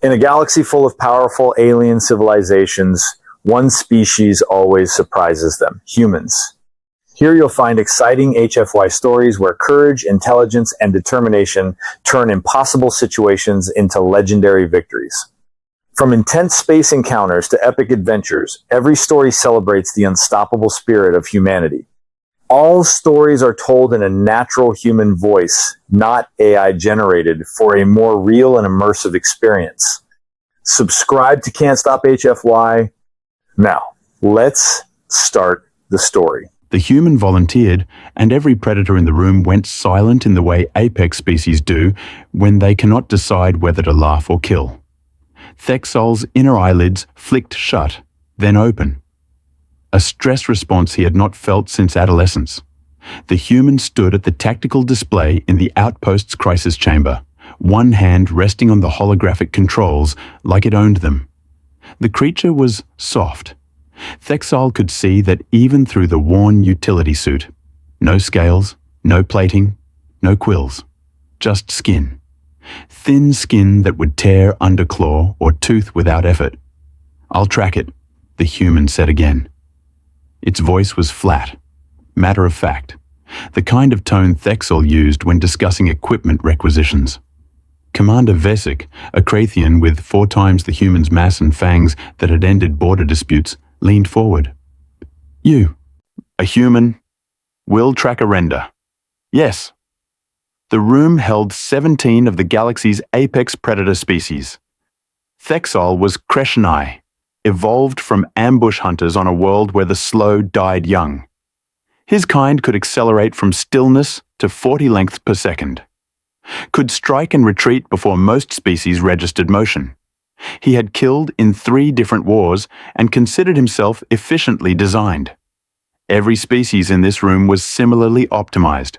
In a galaxy full of powerful alien civilizations, one species always surprises them: humans. Here you'll find exciting HFY stories where courage, intelligence, and determination turn impossible situations into legendary victories. From intense space encounters to epic adventures, every story celebrates the unstoppable spirit of humanity. All stories are told in a natural human voice, not AI generated, for a more real and immersive experience. Subscribe to Can't Stop HFY. Now, let's start the story. The human volunteered, and every predator in the room went silent in the way apex species do when they cannot decide whether to laugh or kill. Thexol's inner eyelids flicked shut, then open. A stress response he had not felt since adolescence. The human stood at the tactical display in the outpost's crisis chamber, one hand resting on the holographic controls like it owned them. The creature was soft. Thexol could see that even through the worn utility suit. No scales, no plating, no quills. Just skin. Thin skin that would tear underclaw or tooth without effort. "I'll track it," the human said again. Its voice was flat, matter of fact, the kind of tone Thexol used when discussing equipment requisitions. Commander Vesic, a Krathian with 4 times the human's mass and fangs that had ended border disputes, leaned forward. "You, a human, will track a render." "Yes." The room held 17 of the galaxy's apex predator species. Thexol was Kreshnai, evolved from ambush hunters on a world where the slow died young. His kind could accelerate from stillness to 40 lengths per second. Could strike and retreat before most species registered motion. He had killed in 3 different wars and considered himself efficiently designed. Every species in this room was similarly optimized.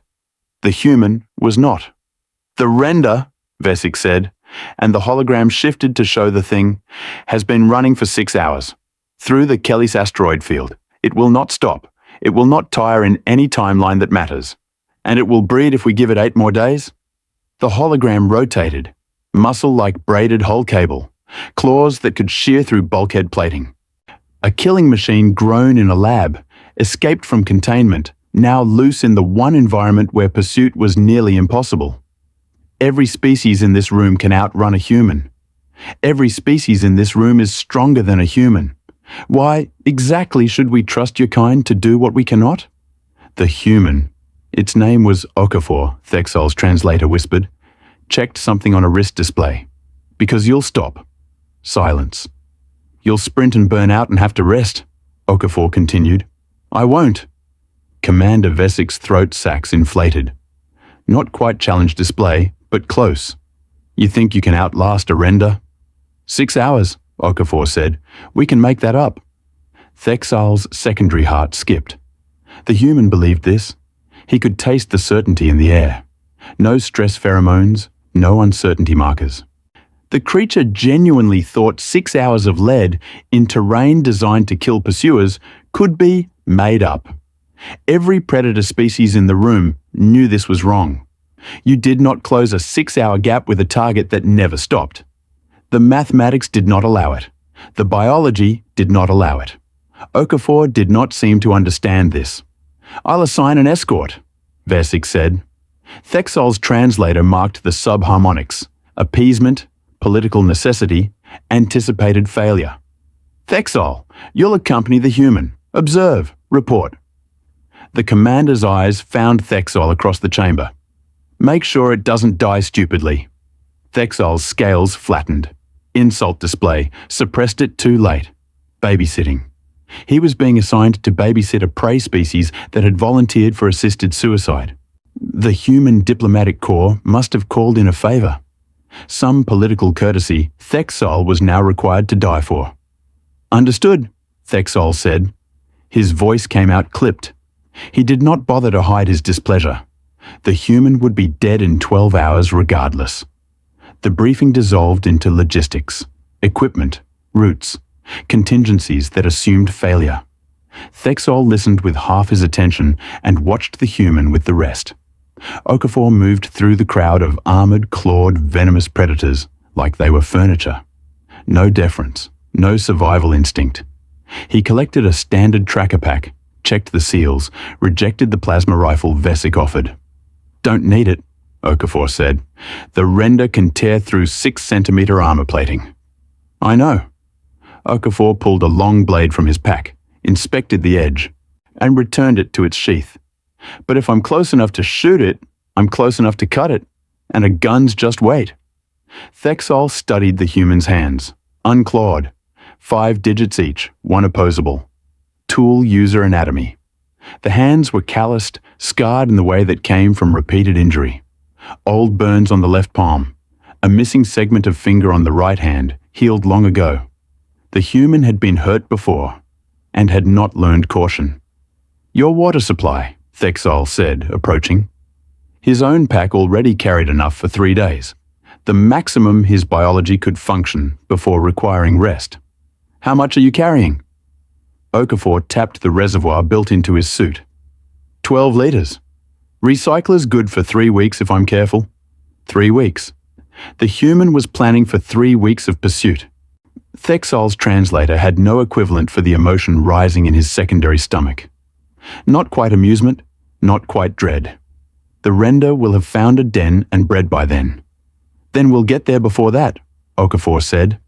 The human was not. "The render," Vesic said, and the hologram shifted to show the thing, "has been running for 6 hours. Through the Kelly's asteroid field. It will not stop. It will not tire in any timeline that matters. And it will breed if we give it 8 more days." The hologram rotated, muscle like braided hull cable, claws that could shear through bulkhead plating. A killing machine grown in a lab, escaped from containment, now loose in the one environment where pursuit was nearly impossible. Every species in this room can outrun a human. Every species in this room is stronger than a human. Why exactly should we trust your kind to do what we cannot? The human, its name was Okafor, Thexol's translator whispered, checked something on a wrist display. "Because you'll stop." Silence. "You'll sprint and burn out and have to rest," Okafor continued. "I won't." Commander Vesic's throat sacs inflated. Not quite challenge display, but close. "You think you can outlast a render?" 6 hours, Okafor said. "We can make that up." Thexol's secondary heart skipped. The human believed this. He could taste the certainty in the air. No stress pheromones, no uncertainty markers. The creature genuinely thought 6 hours of lead in terrain designed to kill pursuers could be made up. Every predator species in the room knew this was wrong. You did not close a 6-hour gap with a target that never stopped. The mathematics did not allow it. The biology did not allow it. Okafor did not seem to understand this. "I'll assign an escort," Vesic said. Thexol's translator marked the subharmonics: appeasement, political necessity, anticipated failure. "Thexol, you'll accompany the human. Observe, report." The commander's eyes found Thexol across the chamber. "Make sure it doesn't die stupidly." Thexol's scales flattened. Insult display, suppressed it too late. Babysitting. He was being assigned to babysit a prey species that had volunteered for assisted suicide. The human diplomatic corps must have called in a favor. Some political courtesy Thexol was now required to die for. "Understood," Thexol said. His voice came out clipped. He did not bother to hide his displeasure. The human would be dead in 12 hours regardless. The briefing dissolved into logistics, equipment, routes, contingencies that assumed failure. Thexol listened with half his attention and watched the human with the rest. Okafor moved through the crowd of armored, clawed, venomous predators like they were furniture. No deference, no survival instinct. He collected a standard tracker pack, checked the seals, rejected the plasma rifle Vesic offered. "Don't need it," Okafor said. "The render can tear through 6-centimeter armor plating." "I know." Okafor pulled a long blade from his pack, inspected the edge, and returned it to its sheath. "But if I'm close enough to shoot it, I'm close enough to cut it, and a gun's just weight." Thexol studied the human's hands, unclawed, 5 digits each, one opposable. Tool user anatomy. The hands were calloused, scarred in the way that came from repeated injury. Old burns on the left palm, a missing segment of finger on the right hand, healed long ago. The human had been hurt before, and had not learned caution. "Your water supply," Thexol said, approaching. His own pack already carried enough for 3 days, the maximum his biology could function before requiring rest. "How much are you carrying?" Okafor tapped the reservoir built into his suit. 12 liters. Recycler's good for 3 weeks if I'm careful. 3 weeks. The human was planning for 3 weeks of pursuit. Thexol's translator had no equivalent for the emotion rising in his secondary stomach. Not quite amusement, not quite dread. The render will have found a den and bred by then. "Then we'll get there before that," Okafor said.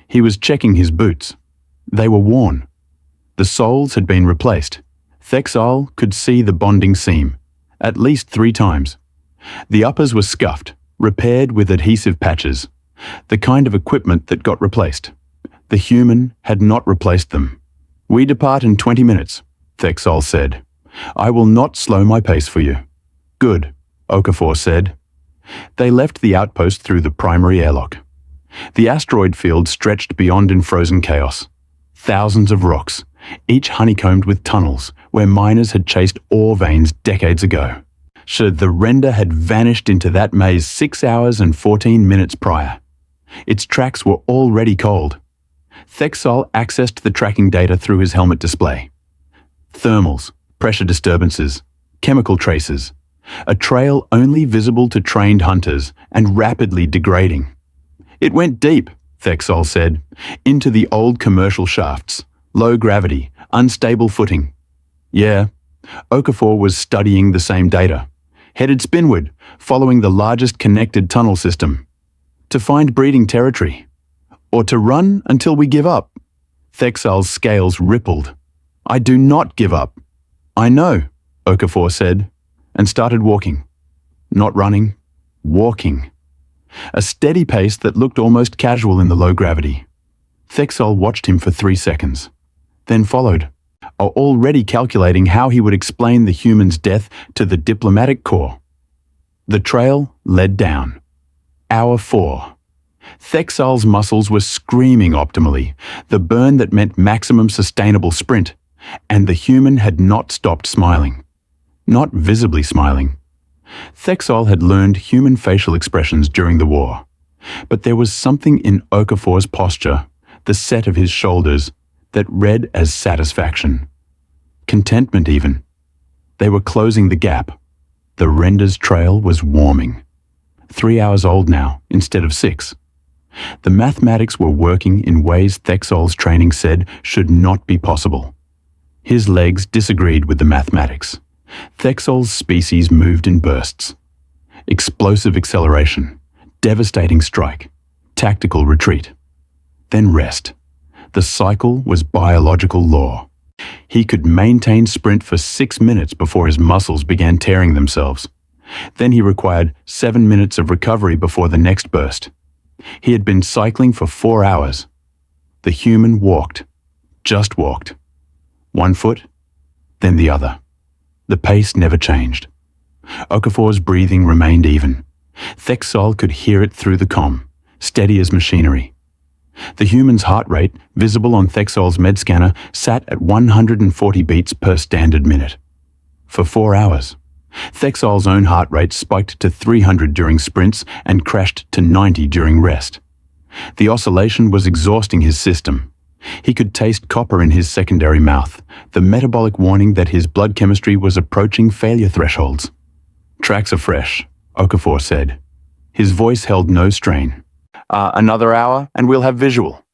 He was checking his boots. They were worn. The soles had been replaced. Thexol could see the bonding seam, at least 3 times. The uppers were scuffed, repaired with adhesive patches, the kind of equipment that got replaced. The human had not replaced them. "We depart in 20 minutes, Thexol said. "I will not slow my pace for you." "Good," Okafor said. They left the outpost through the primary airlock. The asteroid field stretched beyond in frozen chaos. Thousands of rocks, each honeycombed with tunnels where miners had chased ore veins decades ago. Should the render had vanished into that maze 6 hours and 14 minutes prior. Its tracks were already cold. Thexol accessed the tracking data through his helmet display. Thermals, pressure disturbances, chemical traces, a trail only visible to trained hunters and rapidly degrading. "It went deep," Thexol said, "into the old commercial shafts, low gravity, unstable footing." "Yeah." Okafor was studying the same data. "Headed spinward, following the largest connected tunnel system. To find breeding territory. Or to run until we give up." Thexol's scales rippled. "I do not give up." "I know," Okafor said, and started walking. Not running, walking. A steady pace that looked almost casual in the low gravity. Thexol watched him for 3 seconds, then followed, already calculating how he would explain the human's death to the diplomatic corps. The trail led down. Hour 4. Thexol's muscles were screaming optimally, the burn that meant maximum sustainable sprint, and the human had not stopped smiling. Not visibly smiling. Thexol had learned human facial expressions during the war, but there was something in Okafor's posture, the set of his shoulders, that read as satisfaction. Contentment even. They were closing the gap. The render's trail was warming. 3 hours old now, instead of 6. The mathematics were working in ways Thexol's training said should not be possible. His legs disagreed with the mathematics. Thexol's species moved in bursts. Explosive acceleration, devastating strike, tactical retreat. Then rest. The cycle was biological law. He could maintain sprint for 6 minutes before his muscles began tearing themselves. Then he required 7 minutes of recovery before the next burst. He had been cycling for 4 hours. The human walked, just walked. 1 foot, then the other. The pace never changed. Okafor's breathing remained even. Thexol could hear it through the comm, steady as machinery. The human's heart rate, visible on Thexol's med scanner, sat at 140 beats per standard minute. For 4 hours. Thexol's own heart rate spiked to 300 during sprints and crashed to 90 during rest. The oscillation was exhausting his system. He could taste copper in his secondary mouth, the metabolic warning that his blood chemistry was approaching failure thresholds. "Tracks are fresh," Okafor said. His voice held no strain. Another hour and we'll have visual.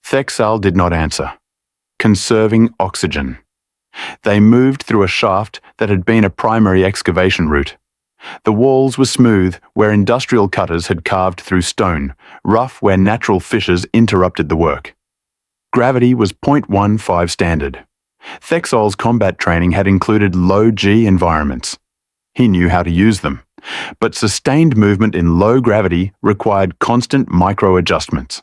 Thexal did not answer. Conserving oxygen. They moved through a shaft that had been a primary excavation route. The walls were smooth where industrial cutters had carved through stone, rough where natural fissures interrupted the work. Gravity was 0.15 standard. Thexal's combat training had included low-G environments. He knew how to use them, but sustained movement in low gravity required constant micro-adjustments.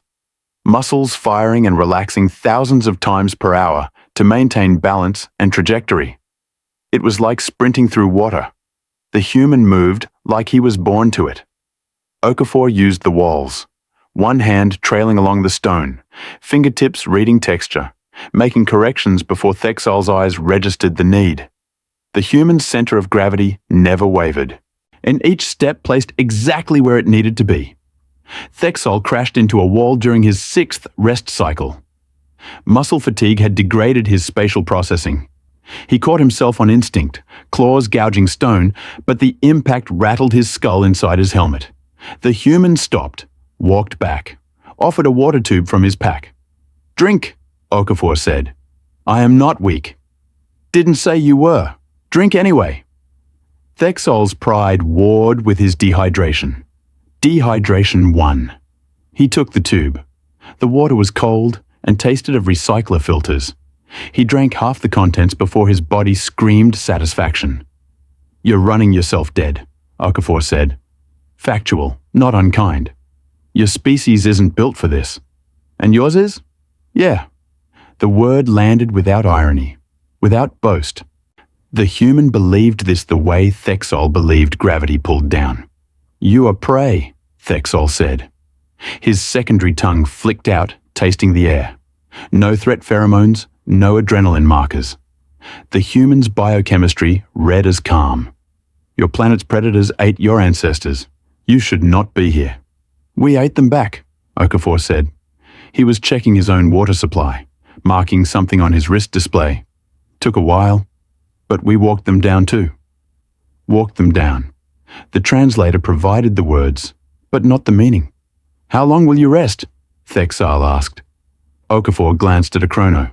Muscles firing and relaxing thousands of times per hour to maintain balance and trajectory. It was like sprinting through water. The human moved like he was born to it. Okafor used the walls, one hand trailing along the stone, fingertips reading texture, making corrections before Thexal's eyes registered the need. The human's center of gravity never wavered, and each step placed exactly where it needed to be. Thexal crashed into a wall during his 6th rest cycle. Muscle fatigue had degraded his spatial processing. He caught himself on instinct, claws gouging stone, but the impact rattled his skull inside his helmet. The human stopped, walked back, offered a water tube from his pack. "Drink," Okafor said. "I am not weak." "Didn't say you were. Drink anyway." Thexal's pride warred with his dehydration. Dehydration 1. He took the tube. The water was cold and tasted of recycler filters. He drank half the contents before his body screamed satisfaction. "You're running yourself dead," Okafor said. "Factual, not unkind. Your species isn't built for this. And yours is?" "Yeah." The word landed without irony, without boast. The human believed this the way Thexal believed gravity pulled down. "You are prey," Thexal said. His secondary tongue flicked out, tasting the air. No threat pheromones, no adrenaline markers. The human's biochemistry read as calm. "Your planet's predators ate your ancestors. You should not be here." "We ate them back," Okafor said. He was checking his own water supply, marking something on his wrist display. "Took a while, but we walked them down too." Walked them down. The translator provided the words, but not the meaning. "How long will you rest?" Thexal asked. Okafor glanced at a chrono.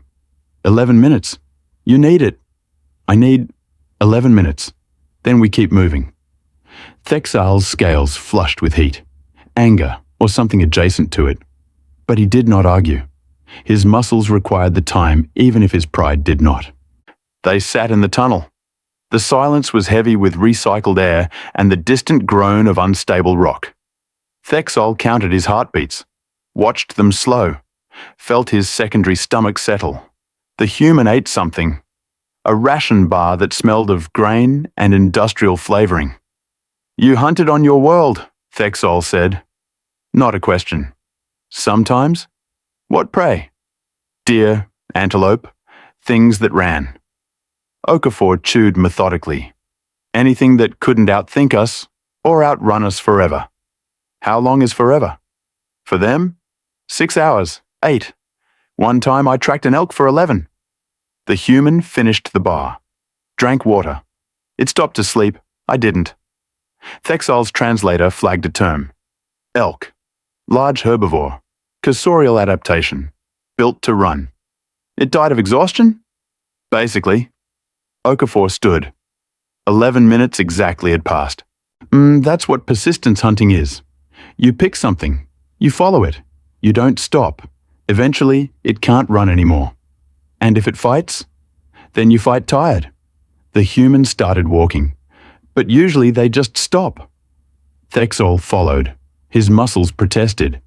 11 minutes. "You need it." "I need 11 minutes. Then we keep moving." Thexal's scales flushed with heat, anger, or something adjacent to it. But he did not argue. His muscles required the time, even if his pride did not. They sat in the tunnel. The silence was heavy with recycled air and the distant groan of unstable rock. Thexal counted his heartbeats, watched them slow, felt his secondary stomach settle. The human ate something, a ration bar that smelled of grain and industrial flavoring. "You hunted on your world," Thexal said. Not a question. "Sometimes? What prey?" "Deer, antelope, things that ran." Okafor chewed methodically. "Anything that couldn't outthink us or outrun us forever." "How long is forever?" "For them? 6 hours, 8. One time I tracked an elk for 11. The human finished the bar. Drank water. It stopped to sleep. I didn't. Thexal's translator flagged a term. Elk. Large herbivore. Cursorial adaptation. Built to run. It died of exhaustion? Basically. Okafor stood. 11 minutes exactly had passed. That's what persistence hunting is. You pick something. You follow it. You don't stop. Eventually, it can't run anymore. And if it fights, then you fight tired. The humans started walking, but usually they just stop. Thexal followed. His muscles protested.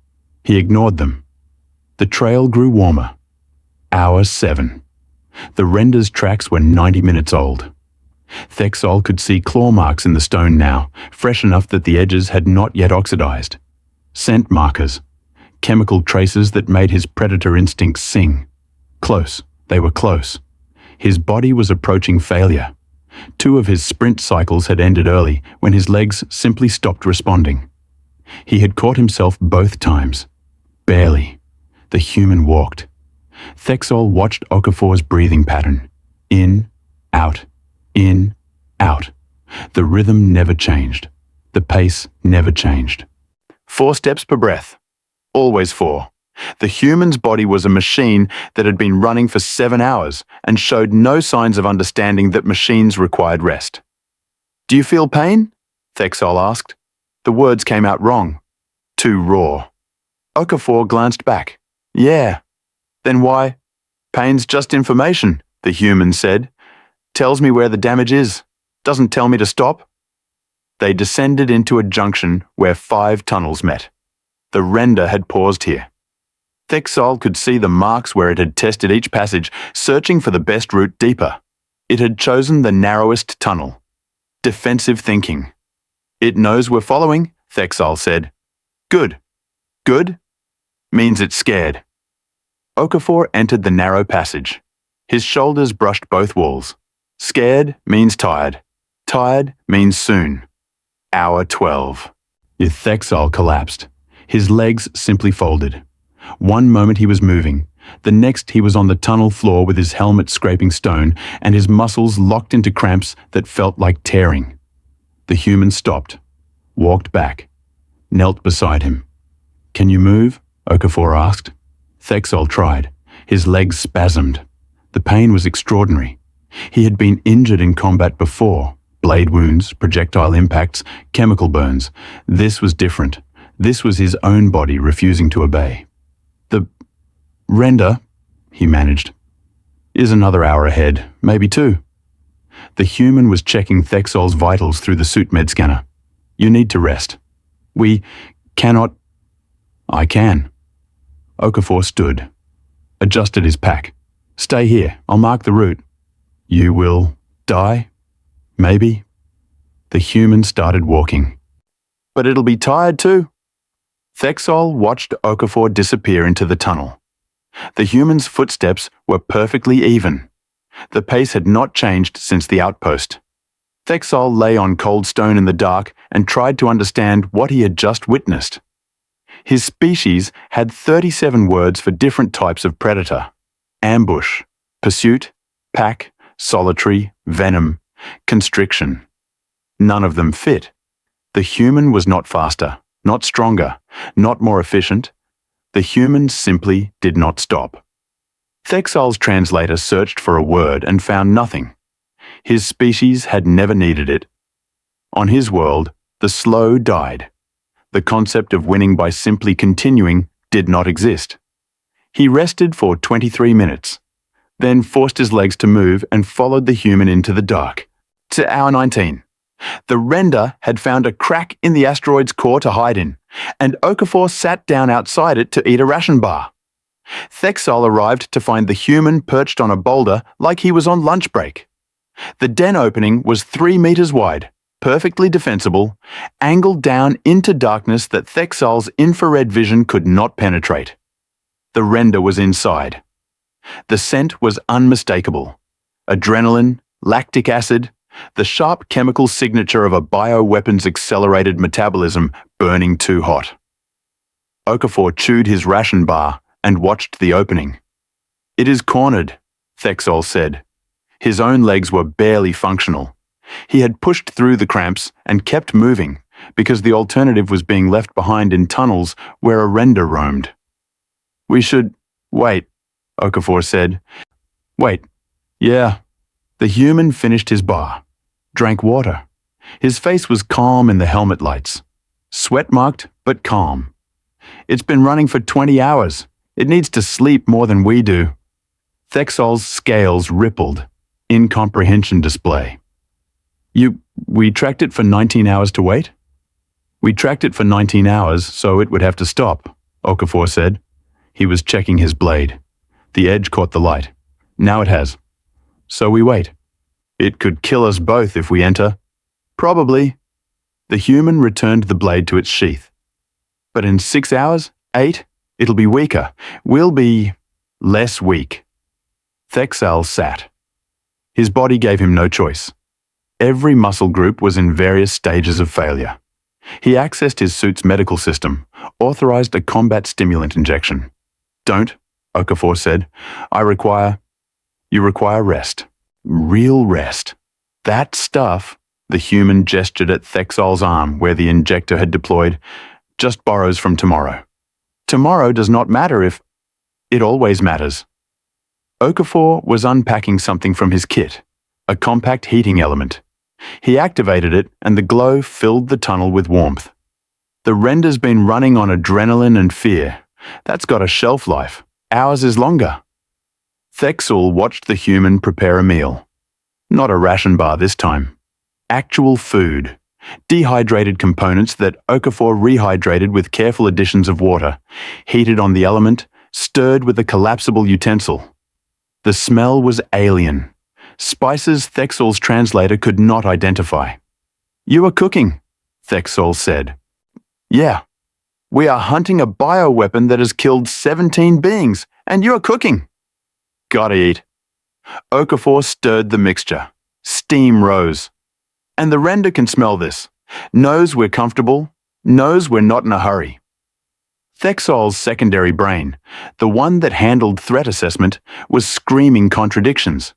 He ignored them. The trail grew warmer. Hour 7. The render's tracks were 90 minutes old. Thexal could see claw marks in the stone now, fresh enough that the edges had not yet oxidized. Scent markers. Chemical traces that made his predator instincts sing. Close. They were close. His body was approaching failure. 2 of his sprint cycles had ended early when his legs simply stopped responding. He had caught himself both times. Barely. The human walked. Thexal watched Okafor's breathing pattern. In, out, in, out. The rhythm never changed. The pace never changed. 4 steps per breath. Always 4. The human's body was a machine that had been running for 7 hours and showed no signs of understanding that machines required rest. "Do you feel pain?" Thexol asked. The words came out wrong. Too raw. Okafor glanced back. "Yeah." "Then why?" "Pain's just information," the human said. "Tells me where the damage is. Doesn't tell me to stop." They descended into a junction where 5 tunnels met. The render had paused here. Thexol could see the marks where it had tested each passage, searching for the best route deeper. It had chosen the narrowest tunnel. Defensive thinking. "It knows we're following," Thexol said. "Good. Good? Means it's scared." Okafor entered the narrow passage. His shoulders brushed both walls. Scared means tired. Tired means soon. Hour 12. Thexol collapsed. His legs simply folded. One moment he was moving. The next he was on the tunnel floor with his helmet scraping stone and his muscles locked into cramps that felt like tearing. The human stopped, walked back, knelt beside him. "Can you move?" Okafor asked. Thexol tried. His legs spasmed. The pain was extraordinary. He had been injured in combat before. Blade wounds, projectile impacts, chemical burns. This was different. This was his own body refusing to obey. "The render," he managed, "is another hour ahead, maybe 2. The human was checking Thexol's vitals through the suit med scanner. "You need to rest." "We cannot." "I can." Okafor stood, adjusted his pack. "Stay here, I'll mark the route." "You will die? Maybe." The human started walking. "But it'll be tired too." Thexol watched Okafor disappear into the tunnel. The human's footsteps were perfectly even. The pace had not changed since the outpost. Thexol lay on cold stone in the dark and tried to understand what he had just witnessed. His species had 37 words for different types of predator: ambush, pursuit, pack, solitary, venom, constriction. None of them fit. The human was not faster, not stronger, not more efficient. The human simply did not stop. Thexol's translator searched for a word and found nothing. His species had never needed it. On his world, the slow died. The concept of winning by simply continuing did not exist. He rested for 23 minutes, then forced his legs to move and followed the human into the dark. To hour 19. The render had found a crack in the asteroid's core to hide in, and Okafor sat down outside it to eat a ration bar. Thexol arrived to find the human perched on a boulder like he was on lunch break. The den opening was 3 meters wide, perfectly defensible, angled down into darkness that Thexol's infrared vision could not penetrate. The render was inside. The scent was unmistakable. Adrenaline, lactic acid, the sharp chemical signature of a bioweapon's accelerated metabolism burning too hot. Okafor chewed his ration bar and watched the opening. "It is cornered," Thexol said. His own legs were barely functional. He had pushed through the cramps and kept moving because the alternative was being left behind in tunnels where a render roamed. "We should wait," Okafor said. "Wait. Yeah." The human finished his bar, drank water. His face was calm in the helmet lights. Sweat-marked, but calm. "It's been running for 20 hours. It needs to sleep more than we do." Thexol's scales rippled, incomprehension display. We tracked it for 19 hours to wait?" "We tracked it for 19 hours, so it would have to stop," Okafor said. He was checking his blade. The edge caught the light. "Now it has. So we wait. It could kill us both if we enter." "Probably." The human returned the blade to its sheath. "But in 6 hours, 8, it'll be weaker. We'll be less weak." Thexol sat. His body gave him no choice. Every muscle group was in various stages of failure. He accessed his suit's medical system, authorized a combat stimulant injection. "Don't," Okafor said. You require rest. Real rest. That stuff," the human gestured at Thexol's arm where the injector had deployed, "just borrows from tomorrow. Tomorrow does not matter if it always matters. Okafor was unpacking something from his kit, a compact heating element. He activated it and the glow filled the tunnel with warmth. The render's been running on adrenaline and fear. That's got a shelf life. Ours is longer. Thexal watched the human prepare a meal. Not a ration bar this time. Actual food. Dehydrated components that Okafor rehydrated with careful additions of water, heated on the element, stirred with a collapsible utensil. The smell was alien. Spices Thexal's translator could not identify. "You are cooking," Thexal said. "Yeah. We are hunting a bioweapon that has killed 17 beings, and you are cooking." "Gotta eat." Okafor stirred the mixture. Steam rose. "And the render can smell this. Knows we're comfortable. Knows we're not in a hurry." Thexal's secondary brain, the one that handled threat assessment, was screaming contradictions.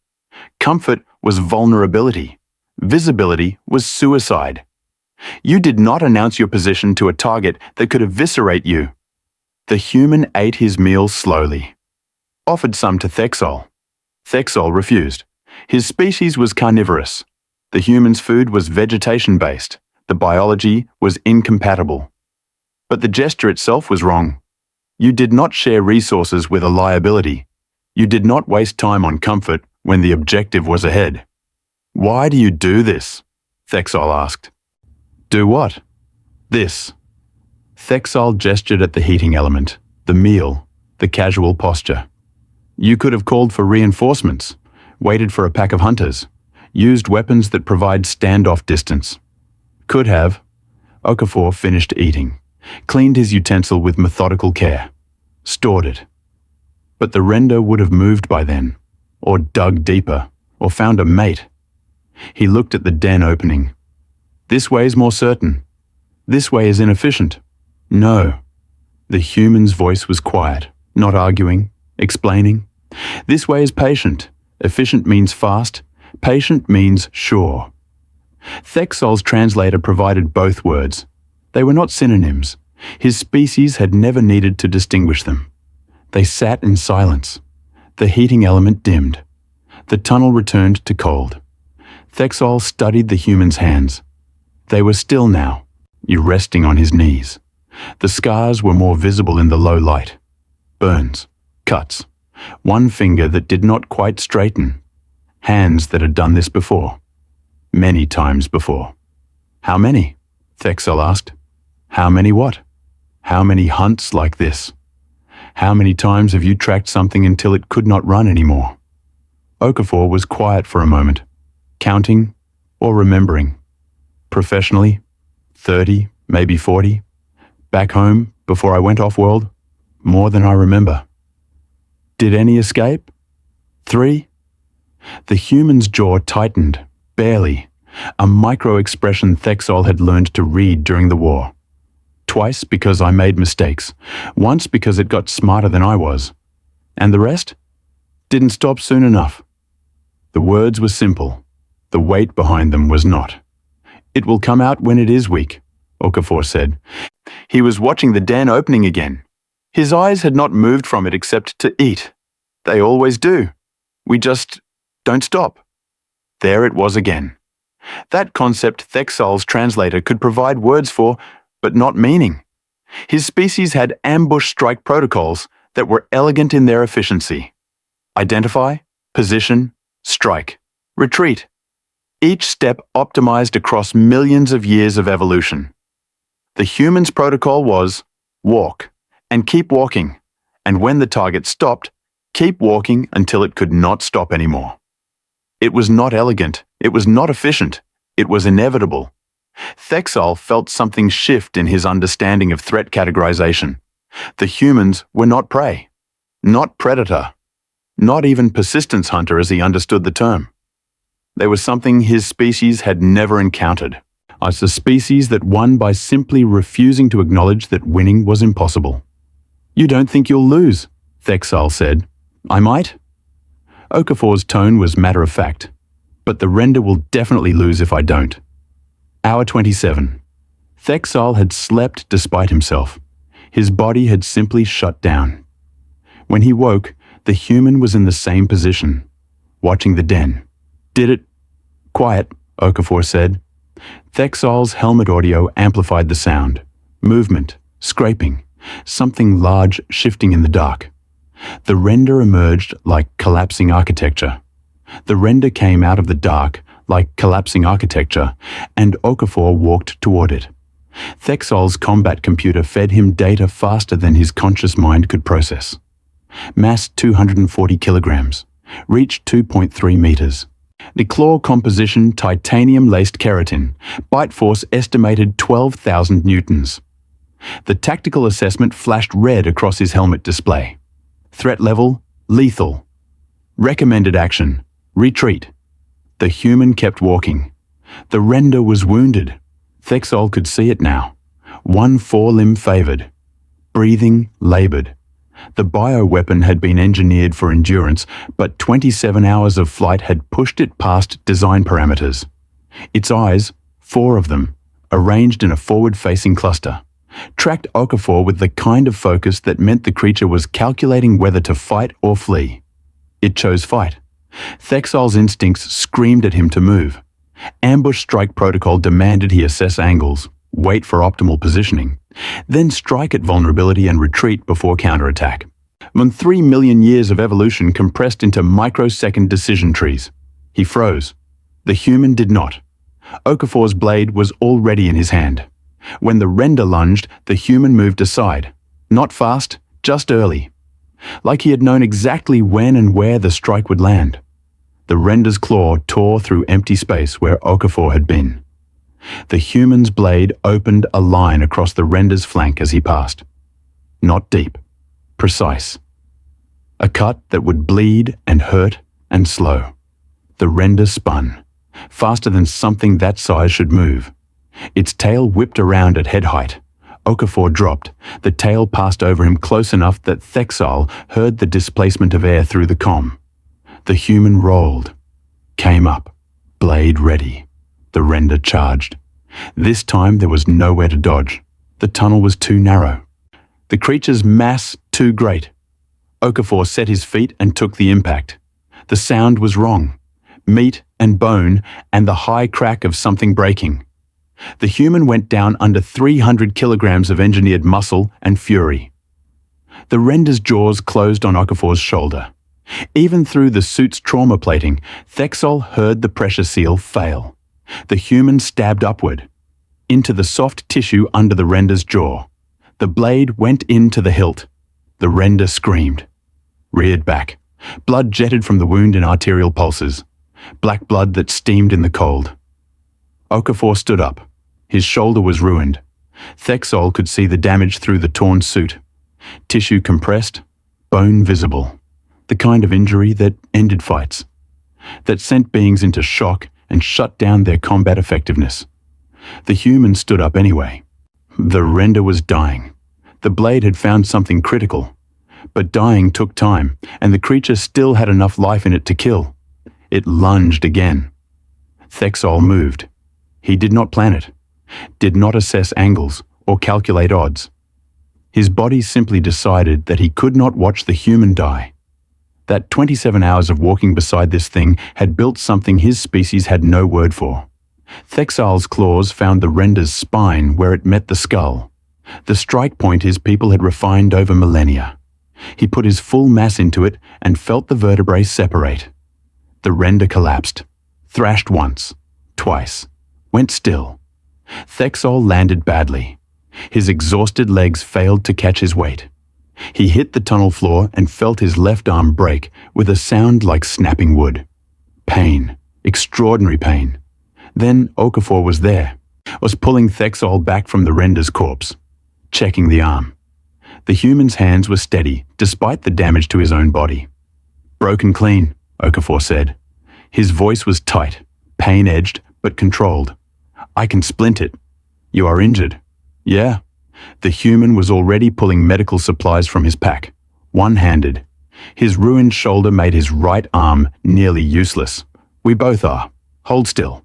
Comfort was vulnerability. Visibility was suicide. You did not announce your position to a target that could eviscerate you. The human ate his meal slowly. Offered some to Thexal. Thexal refused. His species was carnivorous. The human's food was vegetation-based. The biology was incompatible. But the gesture itself was wrong. You did not share resources with a liability. You did not waste time on comfort when the objective was ahead. "Why do you do this?" Thexal asked. "Do what?" "This." Thexal gestured at the heating element, the meal, the casual posture. "You could have called for reinforcements, waited for a pack of hunters, used weapons that provide standoff distance." "Could have." Okafor finished eating, cleaned his utensil with methodical care, stored it. But the render would have moved by then, or dug deeper, or found a mate. He looked at the den opening. "This way is more certain. This way is inefficient." "No." The human's voice was quiet, not arguing, explaining. "This way is patient. Efficient means fast. Patient means sure." Thexal's translator provided both words. They were not synonyms. His species had never needed to distinguish them. They sat in silence. The heating element dimmed. The tunnel returned to cold. Thexal studied the human's hands. They were still now, resting on his knees. The scars were more visible in the low light. Burns, cuts, one finger that did not quite straighten. Hands that had done this before. Many times before. "How many?" Thexal asked. "How many what?" "How many hunts like this? How many times have you tracked something until it could not run anymore?" Okafor was quiet for a moment, counting or remembering. "Professionally, 30, maybe 40. Back home, before I went off-world, more than I remember." "Did any escape?" 3. The human's jaw tightened, barely, a micro-expression Thexal had learned to read during the war. "Twice because I made mistakes, once because it got smarter than I was. And the rest? Didn't stop soon enough." The words were simple. The weight behind them was not. "It will come out when it is weak," Okafor said. He was watching the den opening again. His eyes had not moved from it except to eat. They always do. We just don't stop. There it was again. That concept Thexal's translator could provide words for, but not meaning. His species had ambush strike protocols that were elegant in their efficiency. Identify, position, strike, retreat. Each step optimized across millions of years of evolution. The human's protocol was walk and keep walking, and when the target stopped, keep walking until it could not stop anymore. It was not elegant, it was not efficient, it was inevitable. Thexal felt something shift in his understanding of threat categorization. The humans were not prey, not predator, not even persistence hunter as he understood the term. They were something his species had never encountered. A species that won by simply refusing to acknowledge that winning was impossible. "You don't think you'll lose," Thexal said. "I might." Okafor's tone was matter-of-fact. "But the render will definitely lose if I don't." Hour 27. Thexal had slept despite himself. His body had simply shut down. When he woke, the human was in the same position, watching the den. "Did it?" "Quiet," Okafor said. Thexol's helmet audio amplified the sound. Movement, scraping, something large shifting in the dark. The render emerged like collapsing architecture. The render came out of the dark like collapsing architecture, and Okafor walked toward it. Thexol's combat computer fed him data faster than his conscious mind could process. Mass 240 kilograms. Reach 2.3 meters. The claw composition titanium-laced keratin. Bite force estimated 12,000 newtons. The tactical assessment flashed red across his helmet display. Threat level, lethal. Recommended action, retreat. The human kept walking. The render was wounded. Thexol could see it now. One forelimb favored. Breathing labored. The bioweapon had been engineered for endurance, but 27 hours of flight had pushed it past design parameters. Its eyes, 4 of them, arranged in a forward-facing cluster, tracked Okafor with the kind of focus that meant the creature was calculating whether to fight or flee. It chose fight. Thexol's instincts screamed at him to move. Ambush strike protocol demanded he assess angles, wait for optimal positioning, then strike at vulnerability and retreat before counterattack. 3 million years of evolution compressed into microsecond decision trees. He froze. The human did not. Okafor's blade was already in his hand. When the render lunged, the human moved aside. Not fast, just early. Like he had known exactly when and where the strike would land. The render's claw tore through empty space where Okafor had been. The human's blade opened a line across the render's flank as he passed. Not deep. Precise. A cut that would bleed and hurt and slow. The render spun, faster than something that size should move. Its tail whipped around at head height. Okafor dropped. The tail passed over him close enough that Thexol heard the displacement of air through the comm. The human rolled, came up, blade ready. The render charged. This time there was nowhere to dodge. The tunnel was too narrow. The creature's mass too great. Okafor set his feet and took the impact. The sound was wrong. Meat and bone and the high crack of something breaking. The human went down under 300 kilograms of engineered muscle and fury. The render's jaws closed on Okafor's shoulder. Even through the suit's trauma plating, Thexol heard the pressure seal fail. The human stabbed upward, into the soft tissue under the render's jaw. The blade went into the hilt. The render screamed, reared back. Blood jetted from the wound in arterial pulses, black blood that steamed in the cold. Okafor stood up. His shoulder was ruined. Thexol could see the damage through the torn suit. Tissue compressed, bone visible. The kind of injury that ended fights, that sent beings into shock and shut down their combat effectiveness. The human stood up anyway. The render was dying. The blade had found something critical. But dying took time, and the creature still had enough life in it to kill. It lunged again. Thexol moved. He did not plan it, did not assess angles or calculate odds. His body simply decided that he could not watch the human die. That 27 hours of walking beside this thing had built something his species had no word for. Thexol's claws found the render's spine where it met the skull, the strike point his people had refined over millennia. He put his full mass into it and felt the vertebrae separate. The render collapsed, thrashed once, twice, went still. Thexol landed badly. His exhausted legs failed to catch his weight. He hit the tunnel floor and felt his left arm break with a sound like snapping wood. Pain, extraordinary pain. Then Okafor was there, was pulling Thexol back from the render's corpse, checking the arm. The human's hands were steady, despite the damage to his own body. "Broken clean," Okafor said. His voice was tight, pain-edged, but controlled. "I can splint it. You are injured." "Yeah." The human was already pulling medical supplies from his pack, one-handed. His ruined shoulder made his right arm nearly useless. "We both are. Hold still."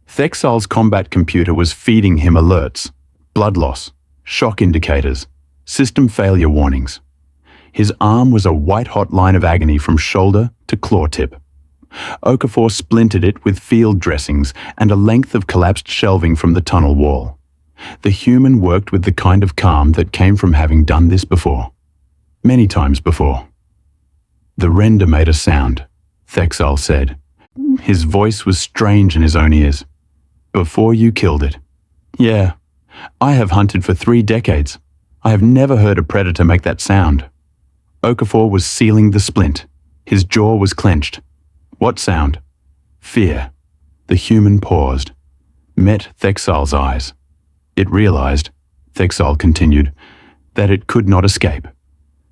Thexol's combat computer was feeding him alerts, blood loss, shock indicators. System failure warnings. His arm was a white-hot line of agony from shoulder to claw tip. Okafor splintered it with field dressings and a length of collapsed shelving from the tunnel wall. The human worked with the kind of calm that came from having done this before. Many times before. The render made a sound, Thexal said. His voice was strange in his own ears. Before you killed it. Yeah, I have hunted for 3 decades. I have never heard a predator make that sound. Okafor was sealing the splint. His jaw was clenched. What sound? Fear. The human paused, met Thexal's eyes. It realized, Thexal continued, that it could not escape,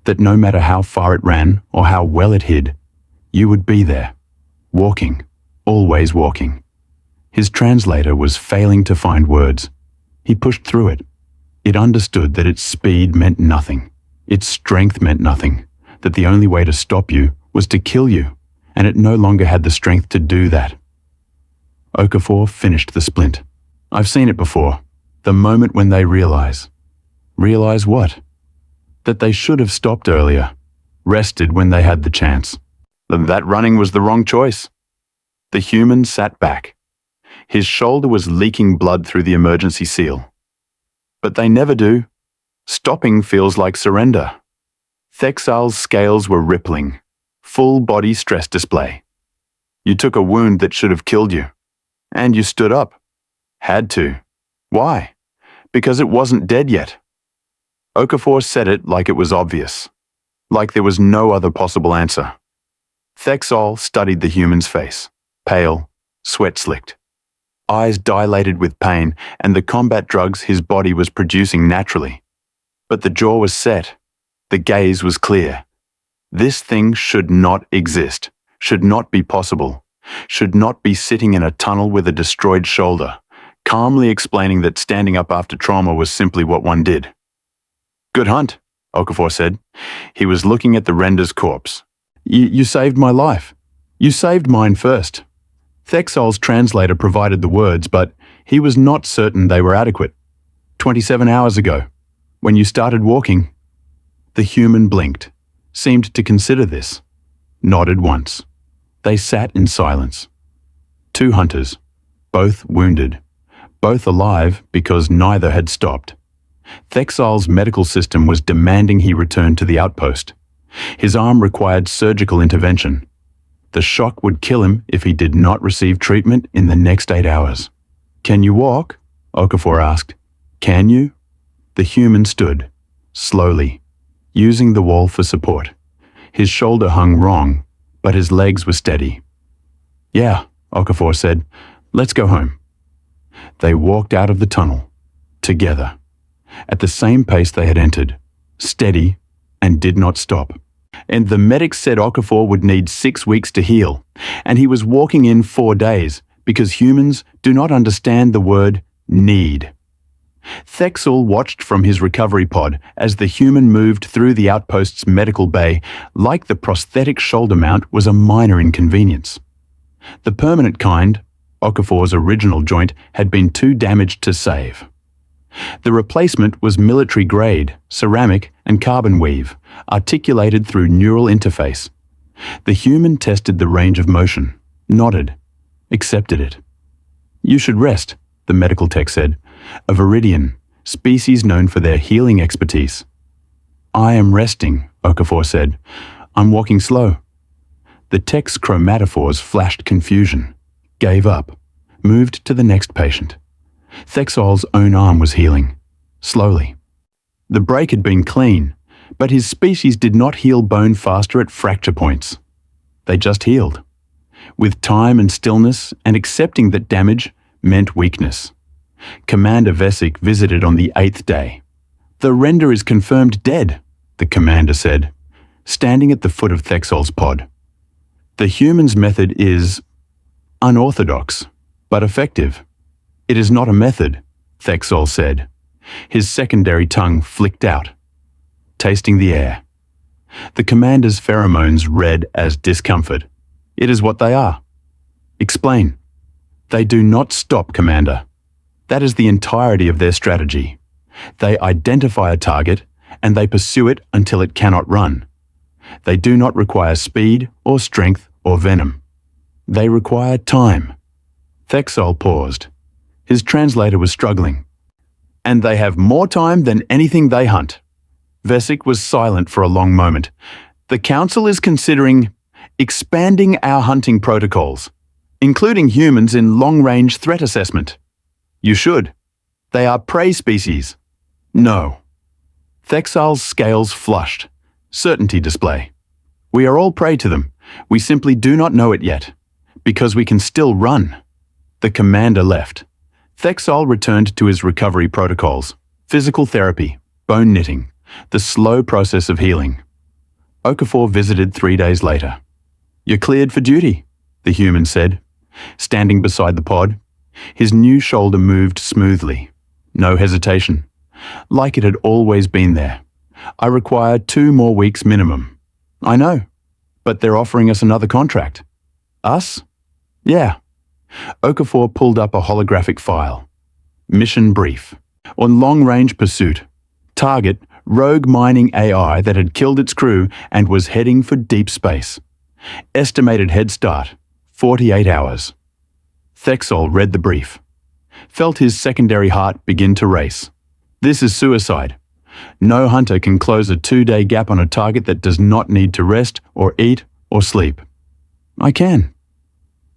that no matter how far it ran or how well it hid, you would be there, walking, always walking. His translator was failing to find words. He pushed through it. It understood that its speed meant nothing, its strength meant nothing, that the only way to stop you was to kill you, and it no longer had the strength to do that. Okafor finished the splint. I've seen it before. The moment when they realize. Realize what? That they should have stopped earlier, rested when they had the chance. That running was the wrong choice. The human sat back. His shoulder was leaking blood through the emergency seal. But they never do. Stopping feels like surrender. Thexal's scales were rippling. Full body stress display. You took a wound that should have killed you. And you stood up. Had to. Why? Because it wasn't dead yet. Okafor said it like it was obvious. Like there was no other possible answer. Thexal studied the human's face. Pale, sweat-slicked. Eyes dilated with pain and the combat drugs his body was producing naturally. But the jaw was set. The gaze was clear. This thing should not exist, should not be possible, should not be sitting in a tunnel with a destroyed shoulder, calmly explaining that standing up after trauma was simply what one did. Good hunt, Okafor said. He was looking at the render's corpse. You saved my life. You saved mine first. Thexal's translator provided the words, but he was not certain they were adequate. 27 hours ago, when you started walking. The human blinked, seemed to consider this, nodded once. They sat in silence. 2 hunters, both wounded, both alive because neither had stopped. Thexal's medical system was demanding he return to the outpost. His arm required surgical intervention. The shock would kill him if he did not receive treatment in the next 8 hours. Can you walk? Okafor asked. Can you? The human stood, slowly, using the wall for support. His shoulder hung wrong, but his legs were steady. Yeah, Okafor said. Let's go home. They walked out of the tunnel, together, at the same pace they had entered, steady, and did not stop. And the medics said Okafor would need 6 weeks to heal, and he was walking in 4 days, because humans do not understand the word need. Thexal watched from his recovery pod as the human moved through the outpost's medical bay like the prosthetic shoulder mount was a minor inconvenience. The permanent kind, Okafor's original joint, had been too damaged to save. The replacement was military-grade, ceramic and carbon weave, articulated through neural interface. The human tested the range of motion, nodded, accepted it. You should rest, the medical tech said. A viridian, species known for their healing expertise. I am resting, Okafor said. I'm walking slow. The tech's chromatophores flashed confusion, gave up, moved to the next patient. Thexal's own arm was healing, slowly. The break had been clean, but his species did not heal bone faster at fracture points. They just healed, with time and stillness, and accepting that damage meant weakness. Commander Vesic visited on the 8th day. The render is confirmed dead, the commander said, standing at the foot of Thexal's pod. The human's method is unorthodox, but effective. It is not a method, Thexal said. His secondary tongue flicked out, tasting the air. The commander's pheromones read as discomfort. It is what they are. Explain. They do not stop, Commander. That is the entirety of their strategy. They identify a target and they pursue it until it cannot run. They do not require speed or strength or venom. They require time. Thexol paused. His translator was struggling. And they have more time than anything they hunt. Vesic was silent for a long moment. The Council is considering expanding our hunting protocols, including humans in long-range threat assessment. You should. They are prey species. No. Thexol's scales flushed. Certainty display. We are all prey to them. We simply do not know it yet, because we can still run. The commander left. Thexol returned to his recovery protocols, physical therapy, bone knitting, the slow process of healing. Okafor visited 3 days later. You're cleared for duty, the human said, standing beside the pod. His new shoulder moved smoothly. No hesitation. Like it had always been there. I require 2 more weeks minimum. I know, but they're offering us another contract. Us? Yeah. Okafor pulled up a holographic file. Mission brief. On long-range pursuit. Target, rogue mining AI that had killed its crew and was heading for deep space. Estimated head start, 48 hours. Thexol read the brief. Felt his secondary heart begin to race. This is suicide. No hunter can close a 2-day gap on a target that does not need to rest or eat or sleep. I can.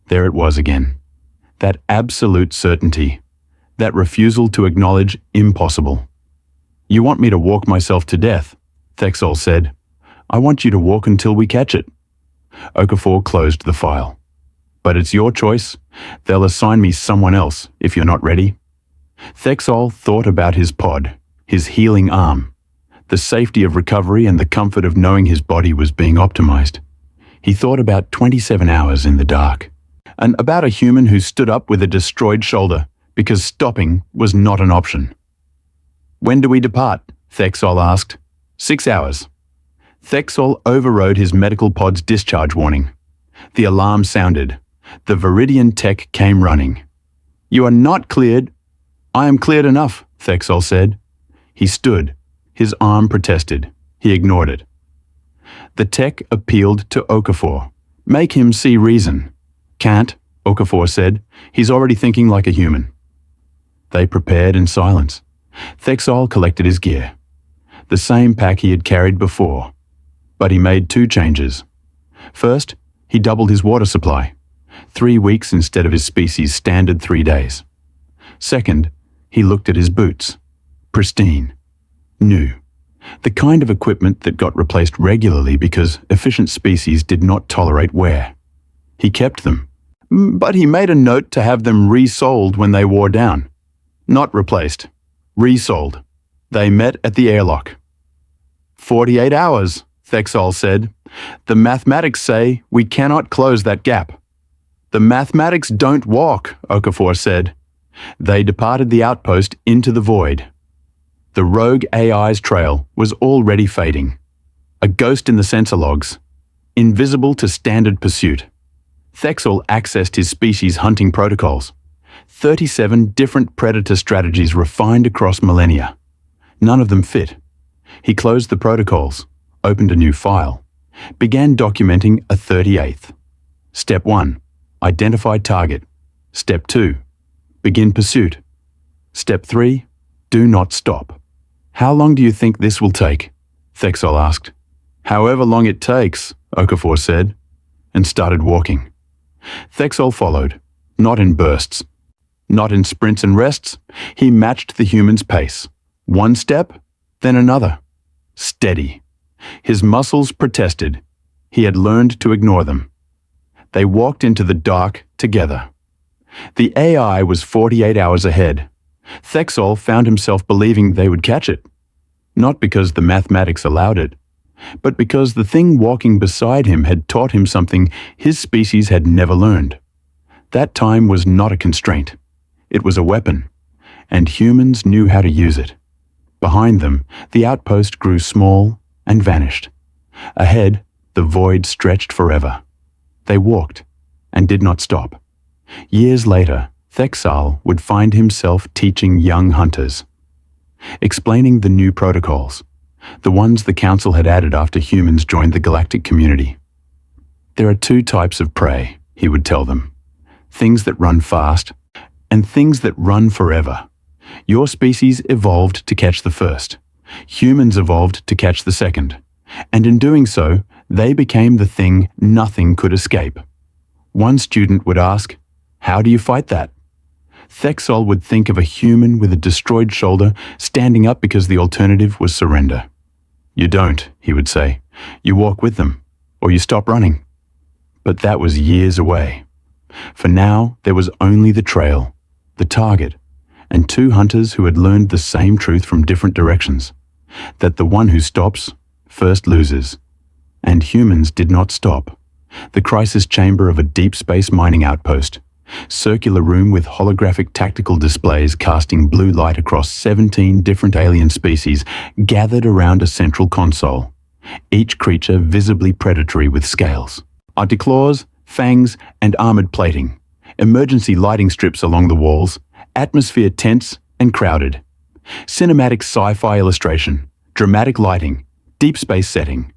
There it was again. That absolute certainty. That refusal to acknowledge impossible. You want me to walk myself to death, Thexol said. I want you to walk until we catch it. Okafor closed the file. But it's your choice. They'll assign me someone else if you're not ready. Thexol thought about his pod, his healing arm, the safety of recovery and the comfort of knowing his body was being optimized. He thought about 27 hours in the dark, and about a human who stood up with a destroyed shoulder because stopping was not an option. When do we depart? Thexol asked. 6 hours. Thexol overrode his medical pod's discharge warning. The alarm sounded. The Viridian tech came running. You are not cleared. I am cleared enough, Thexol said. He stood. His arm protested. He ignored it. The tech appealed to Okafor. Make him see reason. Can't, Okafor said. He's already thinking like a human. They prepared in silence. Thexol collected his gear. The same pack he had carried before. But he made 2 changes. First, he doubled his water supply. 3 weeks instead of his species' standard 3 days. Second, he looked at his boots. Pristine. New. The kind of equipment that got replaced regularly because efficient species did not tolerate wear. He kept them. But he made a note to have them resold when they wore down. Not replaced. Resold. They met at the airlock. 48 hours, Thexol said. The mathematics say we cannot close that gap. The mathematics don't walk, Okafor said. They departed the outpost into the void. The rogue AI's trail was already fading. A ghost in the sensor logs. Invisible to standard pursuit. Thexol accessed his species' hunting protocols. 37 different predator strategies refined across millennia. None of them fit. He closed the protocols, opened a new file, began documenting a 38th. Step 1. Identify target. Step 2. Begin pursuit. Step 3. Do not stop. How long do you think this will take? Thexol asked. However long it takes, Okafor said, and started walking. Thexol followed, not in bursts, not in sprints and rests. He matched the human's pace. 1 step, then another. Steady. His muscles protested. He had learned to ignore them. They walked into the dark together. The AI was 48 hours ahead. Thexol found himself believing they would catch it. Not because the mathematics allowed it, but because the thing walking beside him had taught him something his species had never learned. That time was not a constraint. It was a weapon, and humans knew how to use it. Behind them, the outpost grew small and vanished. Ahead, the void stretched forever. They walked and did not stop. Years later, Thexol would find himself teaching young hunters, explaining the new protocols, the ones the Council had added after humans joined the galactic community. There are two types of prey, he would tell them. Things that run fast and things that run forever. Your species evolved to catch the first. Humans evolved to catch the second. And in doing so, they became the thing nothing could escape. One student would ask, "How do you fight that?" Thexol would think of a human with a destroyed shoulder standing up because the alternative was surrender. "You don't," he would say. "You walk with them, or you stop running." But that was years away. For now, there was only the trail, the target, and two hunters who had learned the same truth from different directions, that the one who stops first loses. And humans did not stop. The crisis chamber of a deep space mining outpost, circular room with holographic tactical displays casting blue light across 17 different alien species, gathered around a central console, each creature visibly predatory with scales, anti-claws, fangs, and armored plating, emergency lighting strips along the walls, atmosphere tense and crowded. Cinematic sci-fi illustration, dramatic lighting, deep space setting.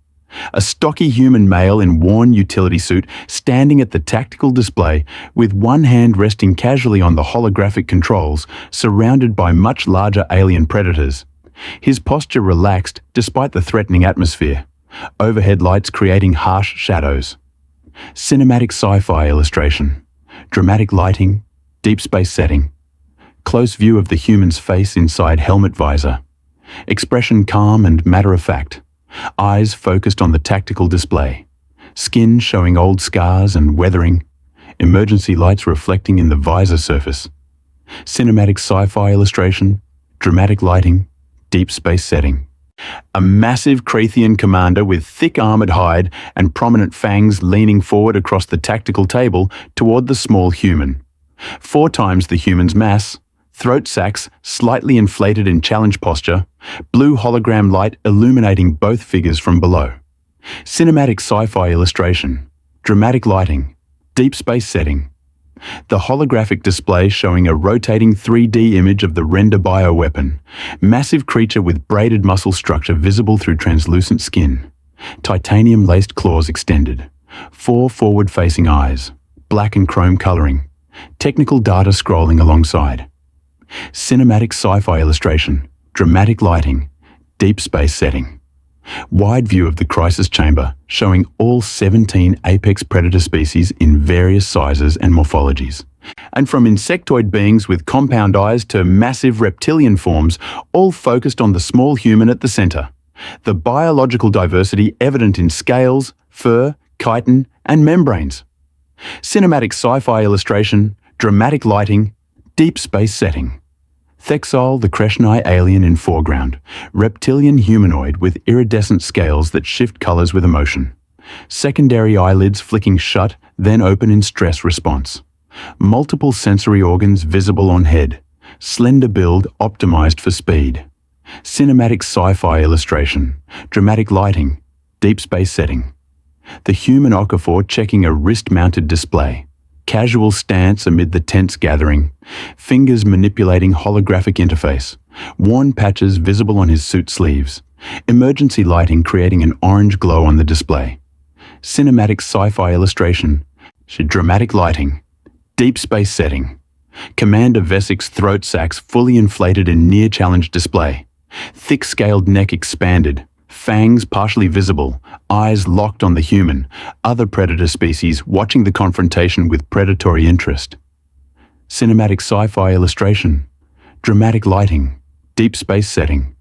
A stocky human male in worn utility suit standing at the tactical display with one hand resting casually on the holographic controls, surrounded by much larger alien predators. His posture relaxed despite the threatening atmosphere, overhead lights creating harsh shadows. Cinematic sci-fi illustration, dramatic lighting, deep space setting. Close view of the human's face inside helmet visor. Expression calm and matter-of-fact. Eyes focused on the tactical display. Skin showing old scars and weathering. Emergency lights reflecting in the visor surface. Cinematic sci-fi illustration, dramatic lighting, deep space setting. A massive Krathian commander with thick armored hide and prominent fangs leaning forward across the tactical table toward the small human. 4 times the human's mass, throat sacs slightly inflated in challenge posture, blue hologram light illuminating both figures from below. Cinematic sci-fi illustration, dramatic lighting, deep space setting. The holographic display showing a rotating 3D image of the render bioweapon, massive creature with braided muscle structure visible through translucent skin, titanium-laced claws extended, 4 forward-facing eyes, black and chrome coloring, technical data scrolling alongside. Cinematic sci-fi illustration, dramatic lighting, deep space setting. Wide view of the crisis chamber showing all 17 apex predator species in various sizes and morphologies. And from insectoid beings with compound eyes to massive reptilian forms, all focused on the small human at the center. The biological diversity evident in scales, fur, chitin, and membranes. Cinematic sci-fi illustration, dramatic lighting, deep space setting. Thexol, the Kreshnai alien in foreground, reptilian humanoid with iridescent scales that shift colors with emotion. Secondary eyelids flicking shut, then open in stress response. Multiple sensory organs visible on head. Slender build optimized for speed. Cinematic sci-fi illustration, dramatic lighting, deep space setting. The human Okafor checking a wrist-mounted display. Casual stance amid the tense gathering, fingers manipulating holographic interface, worn patches visible on his suit sleeves, emergency lighting creating an orange glow on the display. Cinematic sci-fi illustration, dramatic lighting, deep space setting. Commander Vesik's throat sacs fully inflated in near-challenge display, thick-scaled neck expanded, fangs partially visible, eyes locked on the human, other predator species watching the confrontation with predatory interest. Cinematic sci-fi illustration, dramatic lighting, deep space setting.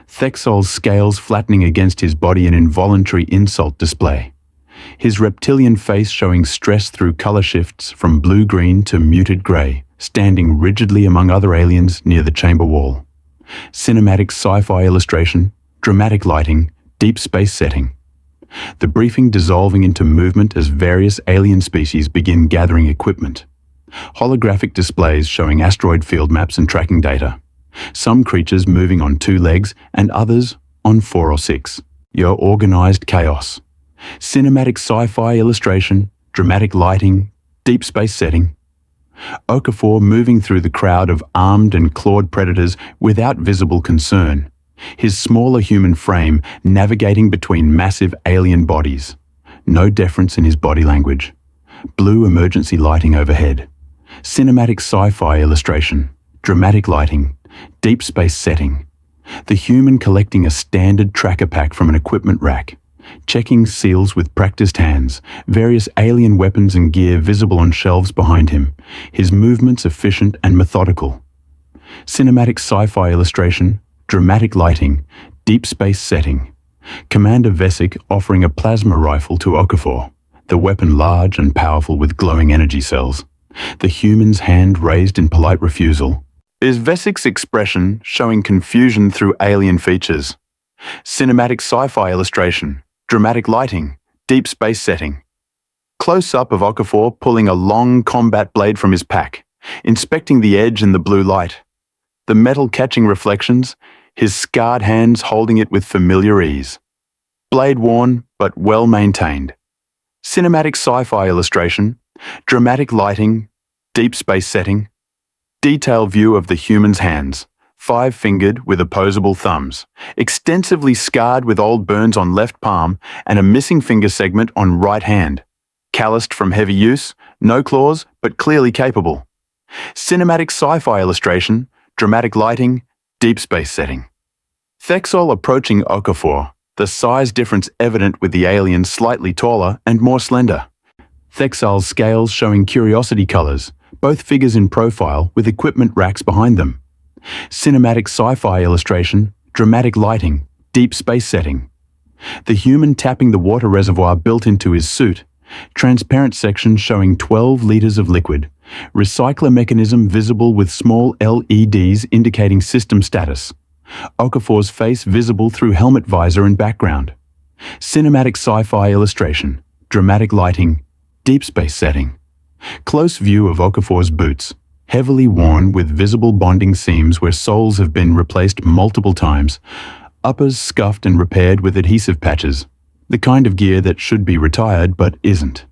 Thexol's scales flattening against his body in involuntary insult display. His reptilian face showing stress through color shifts from blue-green to muted gray, standing rigidly among other aliens near the chamber wall. Cinematic sci-fi illustration, dramatic lighting, deep space setting. The briefing dissolving into movement as various alien species begin gathering equipment. Holographic displays showing asteroid field maps and tracking data. Some creatures moving on 2 legs and others on 4 or 6. Your organized chaos. Cinematic sci-fi illustration, dramatic lighting, deep space setting. Okafor moving through the crowd of armed and clawed predators without visible concern. his smaller human frame navigating between massive alien bodies. No deference in his body language. Blue emergency lighting overhead. Cinematic sci-fi illustration. Dramatic lighting. Deep space setting. The human collecting a standard tracker pack from an equipment rack. Checking seals with practiced hands, various alien weapons and gear visible on shelves behind him, his movements efficient and methodical. Cinematic sci-fi illustration, dramatic lighting, deep space setting. Commander Vesic offering a plasma rifle to Okafor, the weapon large and powerful with glowing energy cells. The human's hand raised in polite refusal. Is Vesic's expression showing confusion through alien features? Cinematic sci-fi illustration, dramatic lighting, deep space setting. Close-up of Okafor pulling a long combat blade from his pack, inspecting the edge in the blue light. The metal catching reflections, his scarred hands holding it with familiar ease. Blade worn, but well maintained. Cinematic sci-fi illustration, dramatic lighting, deep space setting. Detailed view of the human's hands, 5-fingered with opposable thumbs, extensively scarred with old burns on left palm and a missing finger segment on right hand. Calloused from heavy use, no claws, but clearly capable. Cinematic sci-fi illustration, dramatic lighting, deep space setting. Thexol approaching Okafor, the size difference evident with the alien slightly taller and more slender. Thexol's scales showing curiosity colors, both figures in profile with equipment racks behind them. Cinematic sci-fi illustration, dramatic lighting, deep space setting. The human tapping the water reservoir built into his suit, transparent section showing 12 liters of liquid, recycler mechanism visible with small LEDs indicating system status. Okafor's face visible through helmet visor and background. Cinematic sci-fi illustration, dramatic lighting, deep space setting. Close view of Okafor's boots, heavily worn with visible bonding seams where soles have been replaced multiple times, uppers scuffed and repaired with adhesive patches, the kind of gear that should be retired but isn't.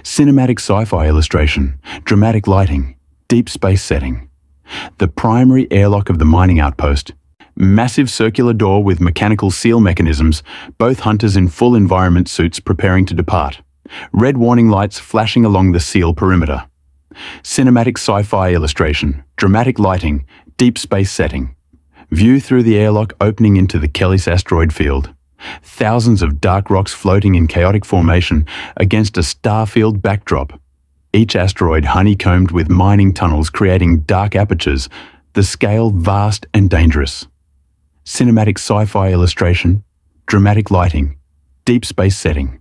Cinematic sci-fi illustration, dramatic lighting, deep space setting. The primary airlock of the mining outpost, massive circular door with mechanical seal mechanisms, both hunters in full environment suits preparing to depart. Red warning lights flashing along the seal perimeter. Cinematic sci-fi illustration, dramatic lighting, deep space setting. View through the airlock opening into the Kellis asteroid field. Thousands of dark rocks floating in chaotic formation against a starfield backdrop. Each asteroid honeycombed with mining tunnels creating dark apertures, the scale vast and dangerous. Cinematic sci-fi illustration, dramatic lighting, deep space setting.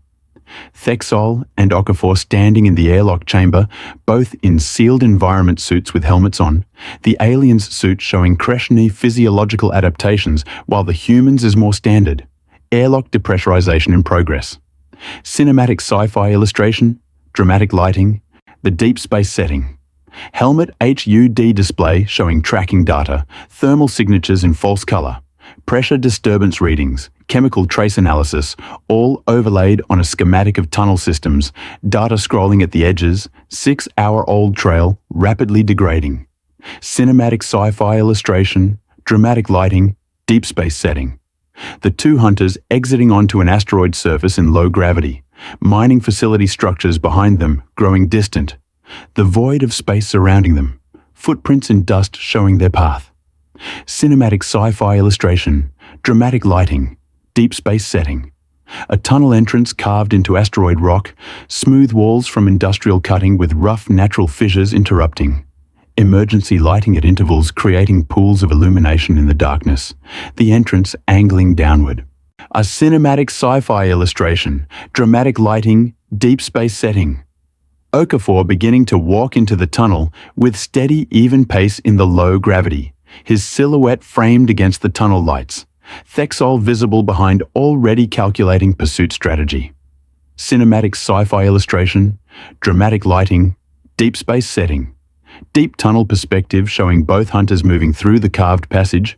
Thexol and Okafor standing in the airlock chamber, both in sealed environment suits with helmets on, the alien's suit showing Kreshni physiological adaptations while the human's is more standard. Airlock depressurization in progress. Cinematic sci-fi illustration, dramatic lighting, the deep space setting. Helmet HUD display showing tracking data, thermal signatures in false color, pressure disturbance readings, chemical trace analysis, all overlaid on a schematic of tunnel systems, data scrolling at the edges, 6-hour-old trail, rapidly degrading. Cinematic sci-fi illustration, dramatic lighting, deep space setting. The two hunters exiting onto an asteroid surface in low gravity, mining facility structures behind them growing distant, the void of space surrounding them, footprints in dust showing their path. Cinematic sci-fi illustration, dramatic lighting, deep space setting. A tunnel entrance carved into asteroid rock, smooth walls from industrial cutting with rough natural fissures interrupting. Emergency lighting at intervals creating pools of illumination in the darkness, the entrance angling downward. A cinematic sci-fi illustration, dramatic lighting, deep space setting. Okafor beginning to walk into the tunnel with steady, even pace in the low gravity, his silhouette framed against the tunnel lights. Thexol visible behind already calculating pursuit strategy. Cinematic sci-fi illustration, dramatic lighting, deep space setting. Deep tunnel perspective showing both hunters moving through the carved passage.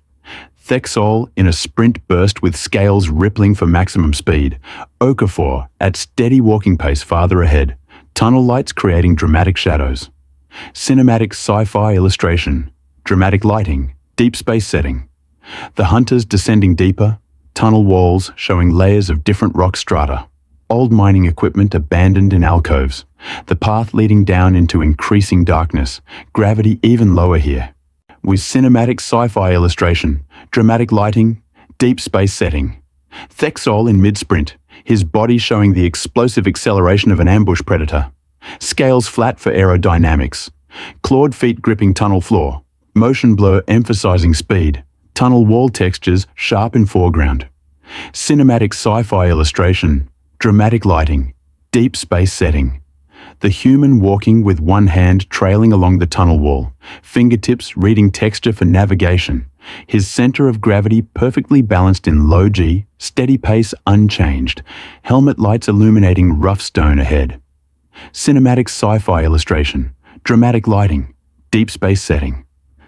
Thexol in a sprint burst with scales rippling for maximum speed. Okafor at steady walking pace farther ahead. Tunnel lights creating dramatic shadows. Cinematic sci-fi illustration, dramatic lighting, deep space setting. The hunters descending deeper, tunnel walls showing layers of different rock strata, old mining equipment abandoned in alcoves, the path leading down into increasing darkness, gravity even lower here. With cinematic sci-fi illustration, dramatic lighting, deep space setting. Thexol in mid-sprint, his body showing the explosive acceleration of an ambush predator. Scales flat for aerodynamics. Clawed feet gripping tunnel floor. Motion blur emphasizing speed. Tunnel wall textures sharp in foreground. Cinematic sci-fi illustration, dramatic lighting, deep space setting. The human walking with one hand trailing along the tunnel wall, fingertips reading texture for navigation, his center of gravity perfectly balanced in low G, steady pace unchanged, helmet lights illuminating rough stone ahead. Cinematic sci-fi illustration, dramatic lighting, deep space setting.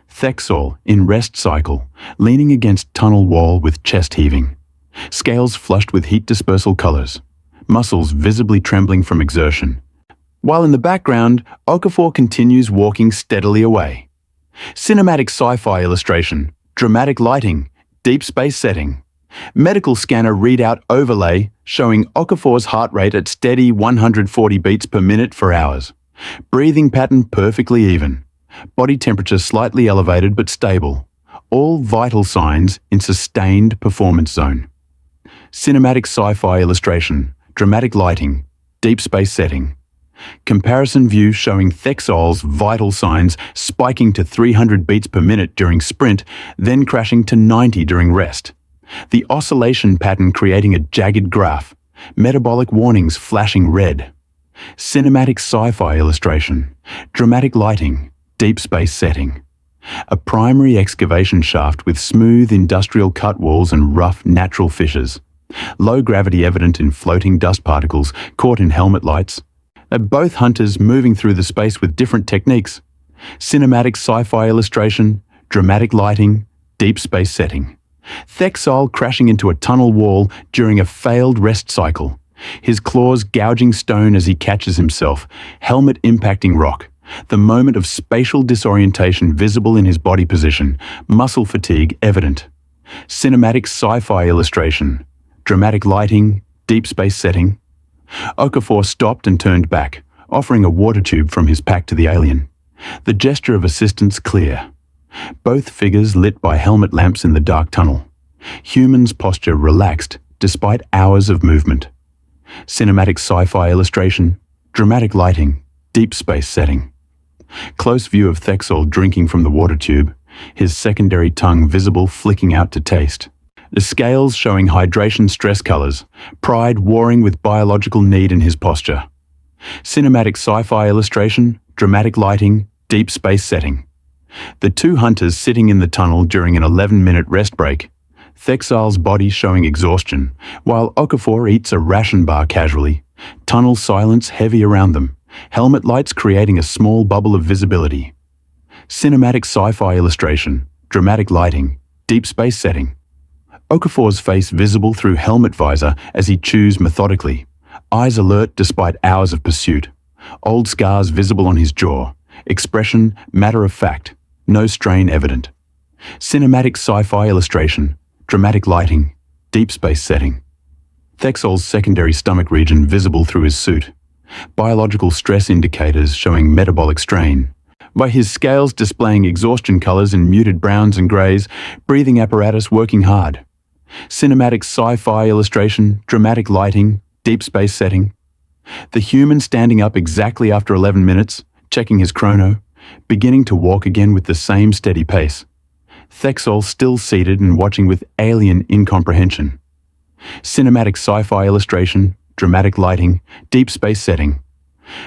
Thexol in rest cycle, leaning against tunnel wall with chest heaving. Scales flushed with heat dispersal colors, muscles visibly trembling from exertion. While in the background, Okafor continues walking steadily away. Cinematic sci-fi illustration, dramatic lighting, deep space setting. Medical scanner readout overlay showing Okafor's heart rate at steady 140 beats per minute for hours. Breathing pattern perfectly even. Body temperature slightly elevated but stable. All vital signs in sustained performance zone. Cinematic sci-fi illustration, dramatic lighting, deep space setting. Comparison view showing Thexol's vital signs spiking to 300 beats per minute during sprint, then crashing to 90 during rest. The oscillation pattern creating a jagged graph, metabolic warnings flashing red. Cinematic sci-fi illustration, dramatic lighting, deep space setting. A primary excavation shaft with smooth industrial cut walls and rough natural fissures. Low gravity evident in floating dust particles caught in helmet lights. Both hunters moving through the space with different techniques. Cinematic sci-fi illustration, dramatic lighting, deep space setting. Thexol crashing into a tunnel wall during a failed rest cycle. His claws gouging stone as he catches himself, helmet impacting rock. The moment of spatial disorientation visible in his body position, muscle fatigue evident. Cinematic sci-fi illustration, dramatic lighting, deep space setting. Okafor stopped and turned back, offering a water tube from his pack to the alien. The gesture of assistance clear. Both figures lit by helmet lamps in the dark tunnel. Human's posture relaxed despite hours of movement. Cinematic sci-fi illustration, dramatic lighting, deep space setting. Close view of Thexol drinking from the water tube, his secondary tongue visible flicking out to taste. The scales showing hydration stress colors, pride warring with biological need in his posture. Cinematic sci-fi illustration, dramatic lighting, deep space setting. The two hunters sitting in the tunnel during an 11-minute rest break. Thexol's body showing exhaustion, while Okafor eats a ration bar casually. Tunnel silence heavy around them, helmet lights creating a small bubble of visibility. Cinematic sci-fi illustration, dramatic lighting, deep space setting. Okafor's face visible through helmet visor as he chews methodically, eyes alert despite hours of pursuit, old scars visible on his jaw, expression matter of fact, no strain evident. Cinematic sci-fi illustration, dramatic lighting, deep space setting. Thexol's secondary stomach region visible through his suit, biological stress indicators showing metabolic strain, by his scales displaying exhaustion colors in muted browns and grays, breathing apparatus working hard. Cinematic sci-fi illustration, dramatic lighting, deep space setting. The human standing up exactly after 11 minutes, checking his chrono, beginning to walk again with the same steady pace. Thexol still seated and watching with alien incomprehension. Cinematic sci-fi illustration, dramatic lighting, deep space setting.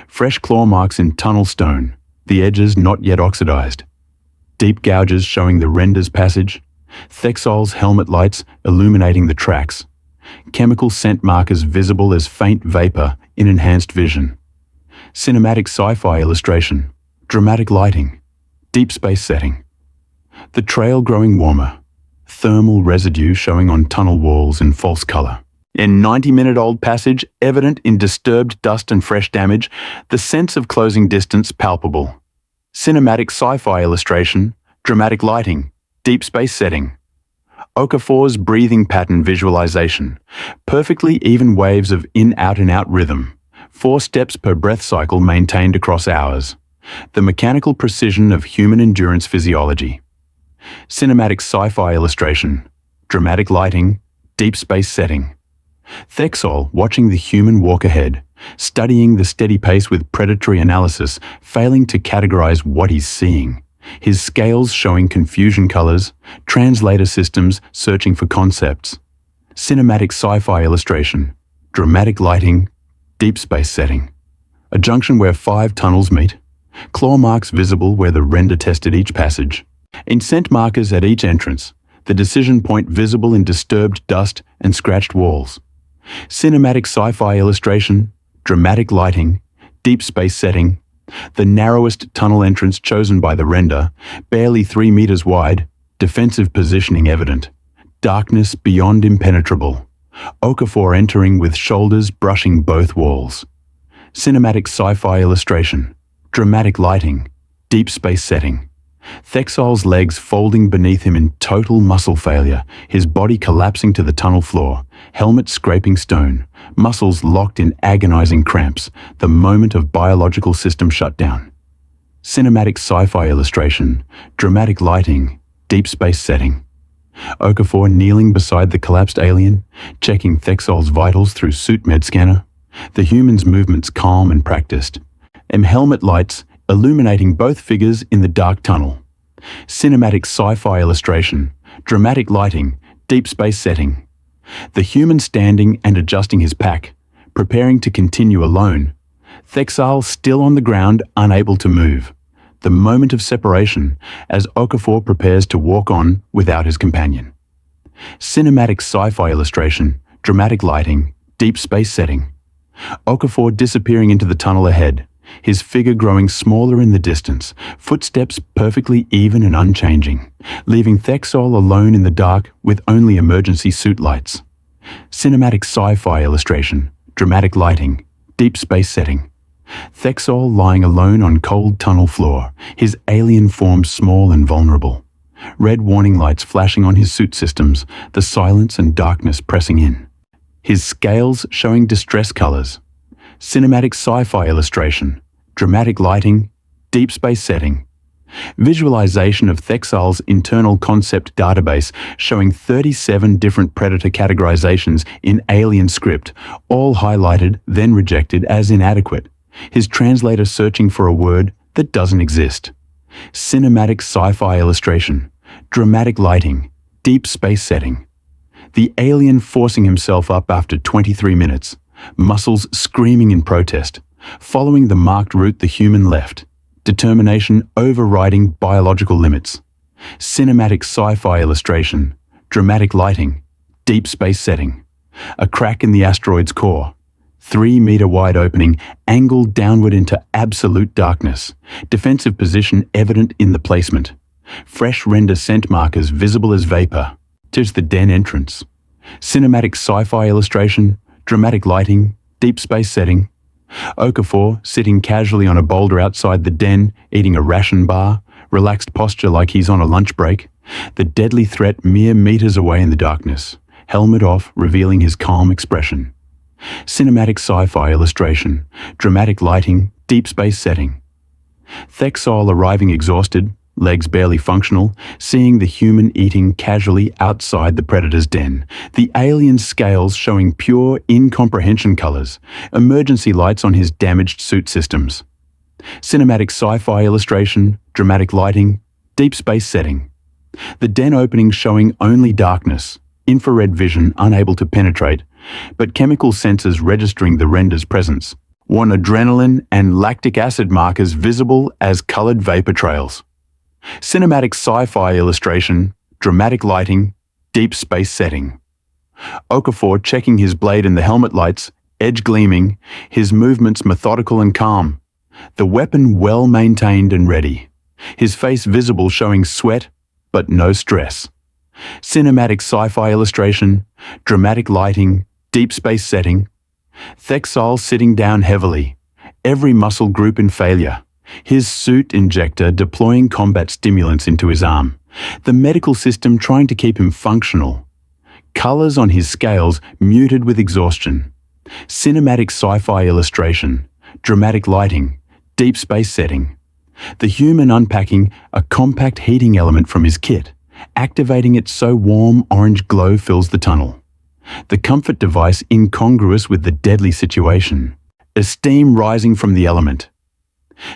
Fresh claw marks in tunnel stone, the edges not yet oxidized. Deep gouges showing the render's passage. Thexol's helmet lights illuminating the tracks. Chemical scent markers visible as faint vapor in enhanced vision. Cinematic sci-fi illustration, dramatic lighting, deep space setting. The trail growing warmer, thermal residue showing on tunnel walls in false color. In 90-minute-old passage, evident in disturbed dust and fresh damage, the sense of closing distance palpable. Cinematic sci-fi illustration, dramatic lighting, deep space setting. Okafor's breathing pattern visualization. Perfectly even waves of in-out-and-out rhythm. 4 steps per breath cycle maintained across hours. The mechanical precision of human endurance physiology. Cinematic sci-fi illustration. Dramatic lighting. Deep space setting. Thexol watching the human walk ahead, studying the steady pace with predatory analysis, failing to categorize what he's seeing. His scales showing confusion colors, translator systems searching for concepts. Cinematic sci-fi illustration, dramatic lighting, deep space setting. A junction where 5 tunnels meet. Claw marks visible where the render tested each passage. Incent markers at each entrance. The decision point visible in disturbed dust and scratched walls. Cinematic sci-fi illustration, dramatic lighting, deep space setting. The narrowest tunnel entrance chosen by the render, barely 3 meters wide, defensive positioning evident. Darkness beyond impenetrable. Okafor entering with shoulders brushing both walls. Cinematic sci-fi illustration, dramatic lighting, deep space setting. Thexol's legs folding beneath him in total muscle failure, his body collapsing to the tunnel floor, helmet scraping stone, muscles locked in agonizing cramps, the moment of biological system shutdown. Cinematic sci-fi illustration, dramatic lighting, deep space setting. Okafor kneeling beside the collapsed alien, checking Thexol's vitals through suit med scanner, the human's movements calm and practiced. Helmet lights illuminating both figures in the dark tunnel. Cinematic sci-fi illustration, dramatic lighting, deep space setting. The human standing and adjusting his pack, preparing to continue alone. Thexol still on the ground, unable to move. The moment of separation as Okafor prepares to walk on without his companion. Cinematic sci-fi illustration, dramatic lighting, deep space setting. Okafor disappearing into the tunnel ahead, his figure growing smaller in the distance, footsteps perfectly even and unchanging, leaving Thexol alone in the dark with only emergency suit lights. Cinematic sci-fi illustration, dramatic lighting, deep space setting. Thexol lying alone on cold tunnel floor, his alien form small and vulnerable. Red warning lights flashing on his suit systems, the silence and darkness pressing in. His scales showing distress colors. Cinematic sci-fi illustration, dramatic lighting, deep space setting. Visualization of Thexol's internal concept database showing 37 different predator categorizations in alien script, all highlighted then rejected as inadequate. His translator searching for a word that doesn't exist. Cinematic sci-fi illustration, dramatic lighting, deep space setting. The alien forcing himself up after 23 minutes, muscles screaming in protest, following the marked route the human left, determination overriding biological limits. Cinematic sci-fi illustration, dramatic lighting, deep space setting. A crack in the asteroid's core, 3-meter wide opening, angled downward into absolute darkness, defensive position evident in the placement. Fresh render scent markers visible as vapor. 'Tis the den entrance. Cinematic sci-fi illustration, dramatic lighting, deep space setting. Okafor sitting casually on a boulder outside the den, eating a ration bar, relaxed posture like he's on a lunch break. The deadly threat mere meters away in the darkness, helmet off, revealing his calm expression. Cinematic sci-fi illustration, dramatic lighting, deep space setting. Thexol arriving exhausted, legs barely functional, seeing the human eating casually outside the predator's den, the alien scales showing pure incomprehension colors, emergency lights on his damaged suit systems. Cinematic sci-fi illustration, dramatic lighting, deep space setting. The den opening showing only darkness, infrared vision unable to penetrate, but chemical sensors registering the render's presence. One adrenaline and lactic acid markers visible as colored vapor trails. Cinematic sci-fi illustration, dramatic lighting, deep space setting. Okafor checking his blade in the helmet lights, edge gleaming, his movements methodical and calm. The weapon well maintained and ready. His face visible showing sweat, but no stress. Cinematic sci-fi illustration, dramatic lighting, deep space setting. Thexol sitting down heavily, every muscle group in failure. His suit injector deploying combat stimulants into his arm, The medical system trying to keep him functional. Colors on his scales muted with exhaustion. Cinematic sci-fi illustration, dramatic lighting, deep space setting. The human unpacking a compact heating element from his kit, activating it so warm orange glow fills the tunnel. The comfort device incongruous with the deadly situation. A steam rising from the element.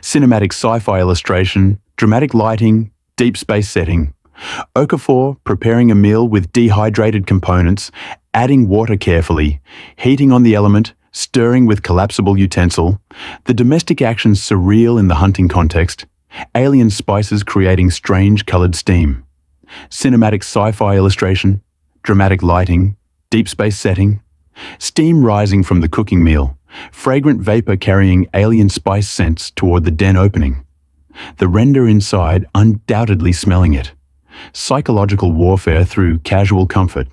Cinematic sci-fi illustration, dramatic lighting, deep space setting. Okafor preparing a meal with dehydrated components, adding water carefully, heating on the element, stirring with collapsible utensil. The domestic action surreal in the hunting context. Alien spices creating strange colored steam. Cinematic sci-fi illustration, dramatic lighting, deep space setting. Steam rising from the cooking meal, fragrant vapor carrying alien spice scents toward the den opening. The render inside undoubtedly smelling it. Psychological warfare through casual comfort.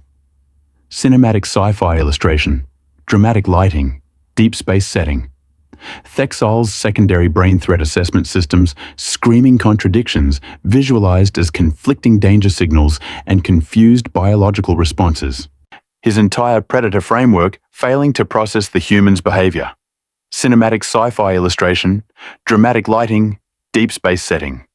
Cinematic sci-fi illustration, dramatic lighting, deep space setting. Thexol's secondary brain threat assessment systems screaming contradictions visualized as conflicting danger signals and confused biological responses. His entire predator framework failing to process the human's behavior. Cinematic sci-fi illustration, dramatic lighting, deep space setting.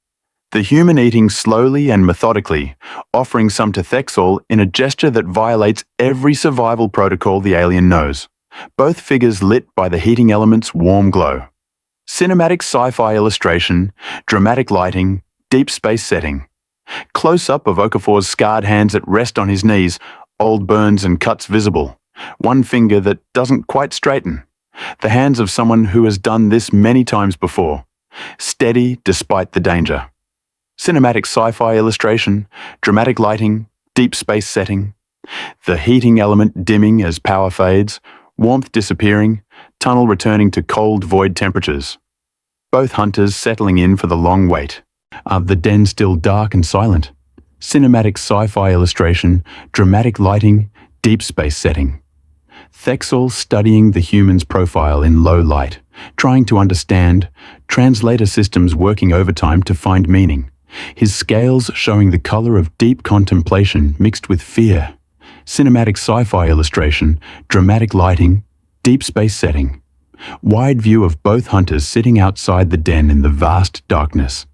The human eating slowly and methodically, offering some to Thexol in a gesture that violates every survival protocol the alien knows. Both figures lit by the heating element's warm glow. Cinematic sci-fi illustration, dramatic lighting, deep space setting. Close-up of Okafor's scarred hands at rest on his knees, old burns and cuts visible. One finger that doesn't quite straighten. The hands of someone who has done this many times before. Steady despite the danger. Cinematic sci-fi illustration, dramatic lighting, deep space setting. The heating element dimming as power fades, warmth disappearing, tunnel returning to cold void temperatures. Both hunters settling in for the long wait. The den still dark and silent. Cinematic sci-fi illustration, dramatic lighting, deep space setting. Thexol studying the human's profile in low light, trying to understand, translator systems working overtime to find meaning. His scales showing the color of deep contemplation mixed with fear. Cinematic sci-fi illustration, dramatic lighting, deep space setting. Wide view of both hunters sitting outside the den in the vast darkness.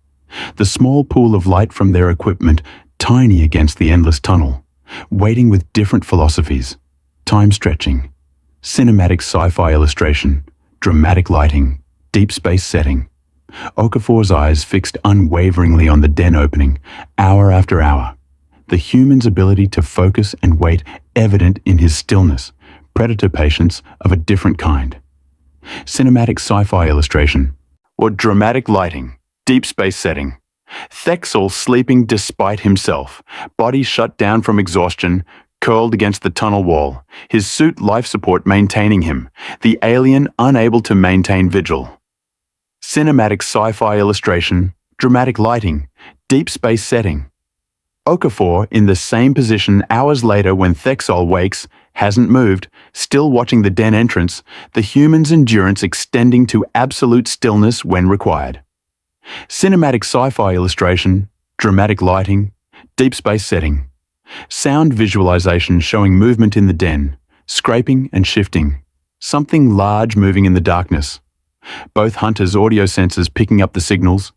The small pool of light from their equipment tiny against the endless tunnel, waiting with different philosophies. Time stretching. Cinematic sci-fi illustration, dramatic lighting, deep space setting. Okafor's eyes fixed unwaveringly on the den opening, hour after hour. The human's ability to focus and wait evident in his stillness, predator patience of a different kind. Cinematic sci-fi illustration, or dramatic lighting, deep space setting. Thexol sleeping despite himself, body shut down from exhaustion, curled against the tunnel wall, his suit life support maintaining him, the alien unable to maintain vigil. Cinematic sci-fi illustration, dramatic lighting, deep space setting. Okafor in the same position hours later when Thexol wakes, hasn't moved, still watching the den entrance, the human's endurance extending to absolute stillness when required. Cinematic sci-fi illustration, dramatic lighting, deep space setting. Sound visualization showing movement in the den, scraping and shifting. Something large moving in the darkness. Both hunters' audio sensors picking up the signals,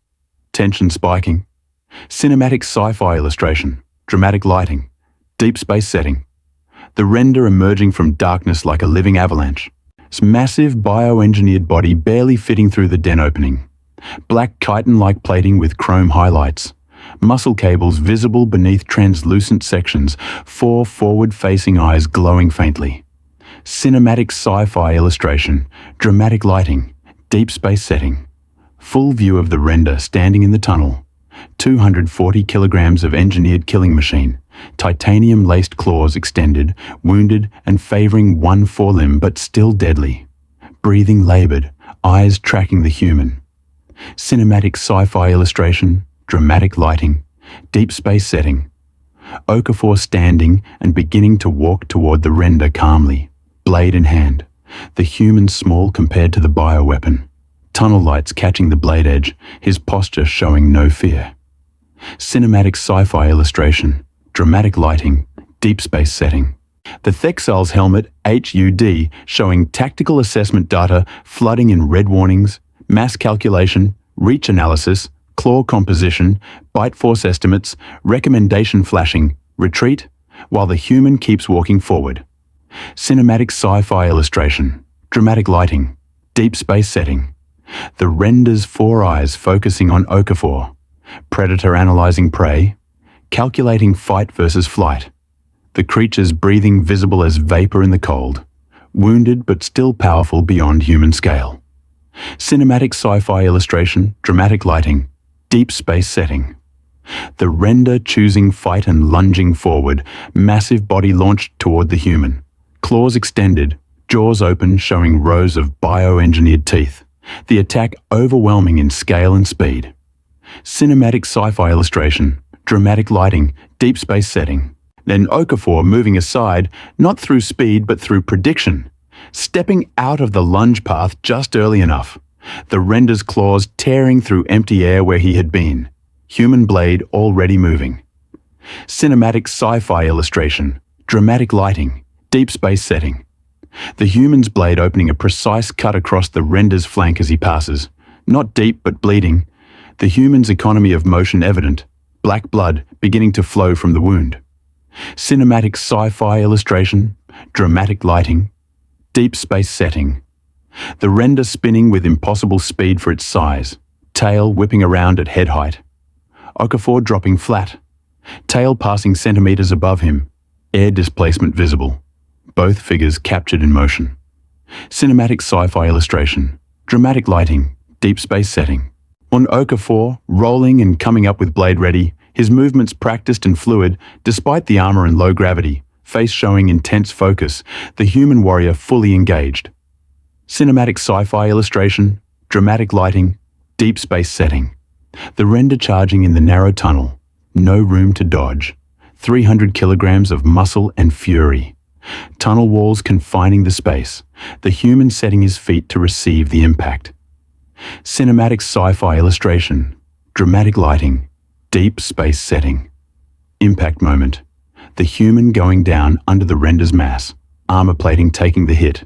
tension spiking. Cinematic sci-fi illustration, dramatic lighting, deep space setting. The render emerging from darkness like a living avalanche. Its massive bioengineered body barely fitting through the den opening. Black chitin-like plating with chrome highlights. Muscle cables visible beneath translucent sections, 4 forward-facing eyes glowing faintly. Cinematic sci-fi illustration, dramatic lighting, deep space setting. Full view of the render standing in the tunnel. 240 kilograms of engineered killing machine. Titanium-laced claws extended, wounded and favoring one forelimb but still deadly. Breathing labored, eyes tracking the human. Cinematic sci-fi illustration, dramatic lighting, deep space setting. Okafor standing and beginning to walk toward the render calmly, blade in hand. The human small compared to the bioweapon. Tunnel lights catching the blade edge, his posture showing no fear. Cinematic sci-fi illustration, dramatic lighting, deep space setting. The Thexal's helmet HUD showing tactical assessment data flooding in red warnings, mass calculation, reach analysis, claw composition, bite force estimates, recommendation flashing, retreat, while the human keeps walking forward. Cinematic sci-fi illustration, dramatic lighting, deep space setting. The render's four eyes focusing on Okafor, predator analyzing prey, calculating fight versus flight. The creature's breathing visible as vapor in the cold, wounded but still powerful beyond human scale. Cinematic sci-fi illustration, dramatic lighting, deep space setting. The render choosing fight and lunging forward, massive body launched toward the human. Claws extended, jaws open showing rows of bioengineered teeth. The attack overwhelming in scale and speed. Cinematic sci-fi illustration, dramatic lighting, deep space setting. Then Okafor moving aside, not through speed but through prediction, stepping out of the lunge path just early enough. The render's claws tearing through empty air where he had been. Human blade already moving. Cinematic sci-fi illustration, dramatic lighting, deep space setting. The human's blade opening a precise cut across the render's flank as he passes. Not deep but bleeding. The human's economy of motion evident. Black blood beginning to flow from the wound. Cinematic sci-fi illustration, dramatic lighting, deep space setting. The render spinning with impossible speed for its size, tail whipping around at head height. Okafor dropping flat, tail passing centimeters above him, air displacement visible. Both figures captured in motion. Cinematic sci-fi illustration, dramatic lighting, deep space setting. On Okafor, rolling and coming up with blade ready, his movements practiced and fluid, despite the armor and low gravity, face showing intense focus, the human warrior fully engaged. Cinematic sci-fi illustration, dramatic lighting, deep space setting. The render charging in the narrow tunnel, no room to dodge. 300 kilograms of muscle and fury. Tunnel walls confining the space, the human setting his feet to receive the impact. Cinematic sci-fi illustration, dramatic lighting, deep space setting. Impact moment. The human going down under the render's mass, armor plating taking the hit.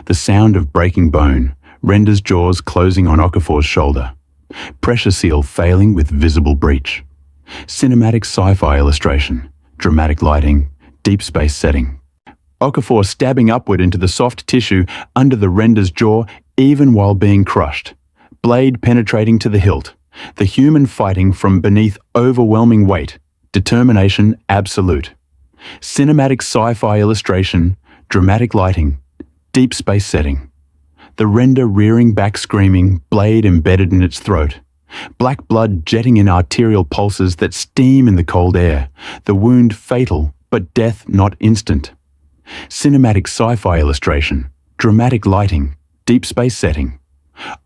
The sound of breaking bone, render's jaws closing on Okafor's shoulder. Pressure seal failing with visible breach. Cinematic sci-fi illustration, dramatic lighting, deep space setting. Okafor stabbing upward into the soft tissue under the render's jaw even while being crushed. Blade penetrating to the hilt. The human fighting from beneath overwhelming weight. Determination absolute. Cinematic sci-fi illustration, dramatic lighting, deep space setting. The render rearing back screaming, blade embedded in its throat. Black blood jetting in arterial pulses that steam in the cold air. The wound fatal, but death not instant. Cinematic sci-fi illustration, dramatic lighting, deep space setting.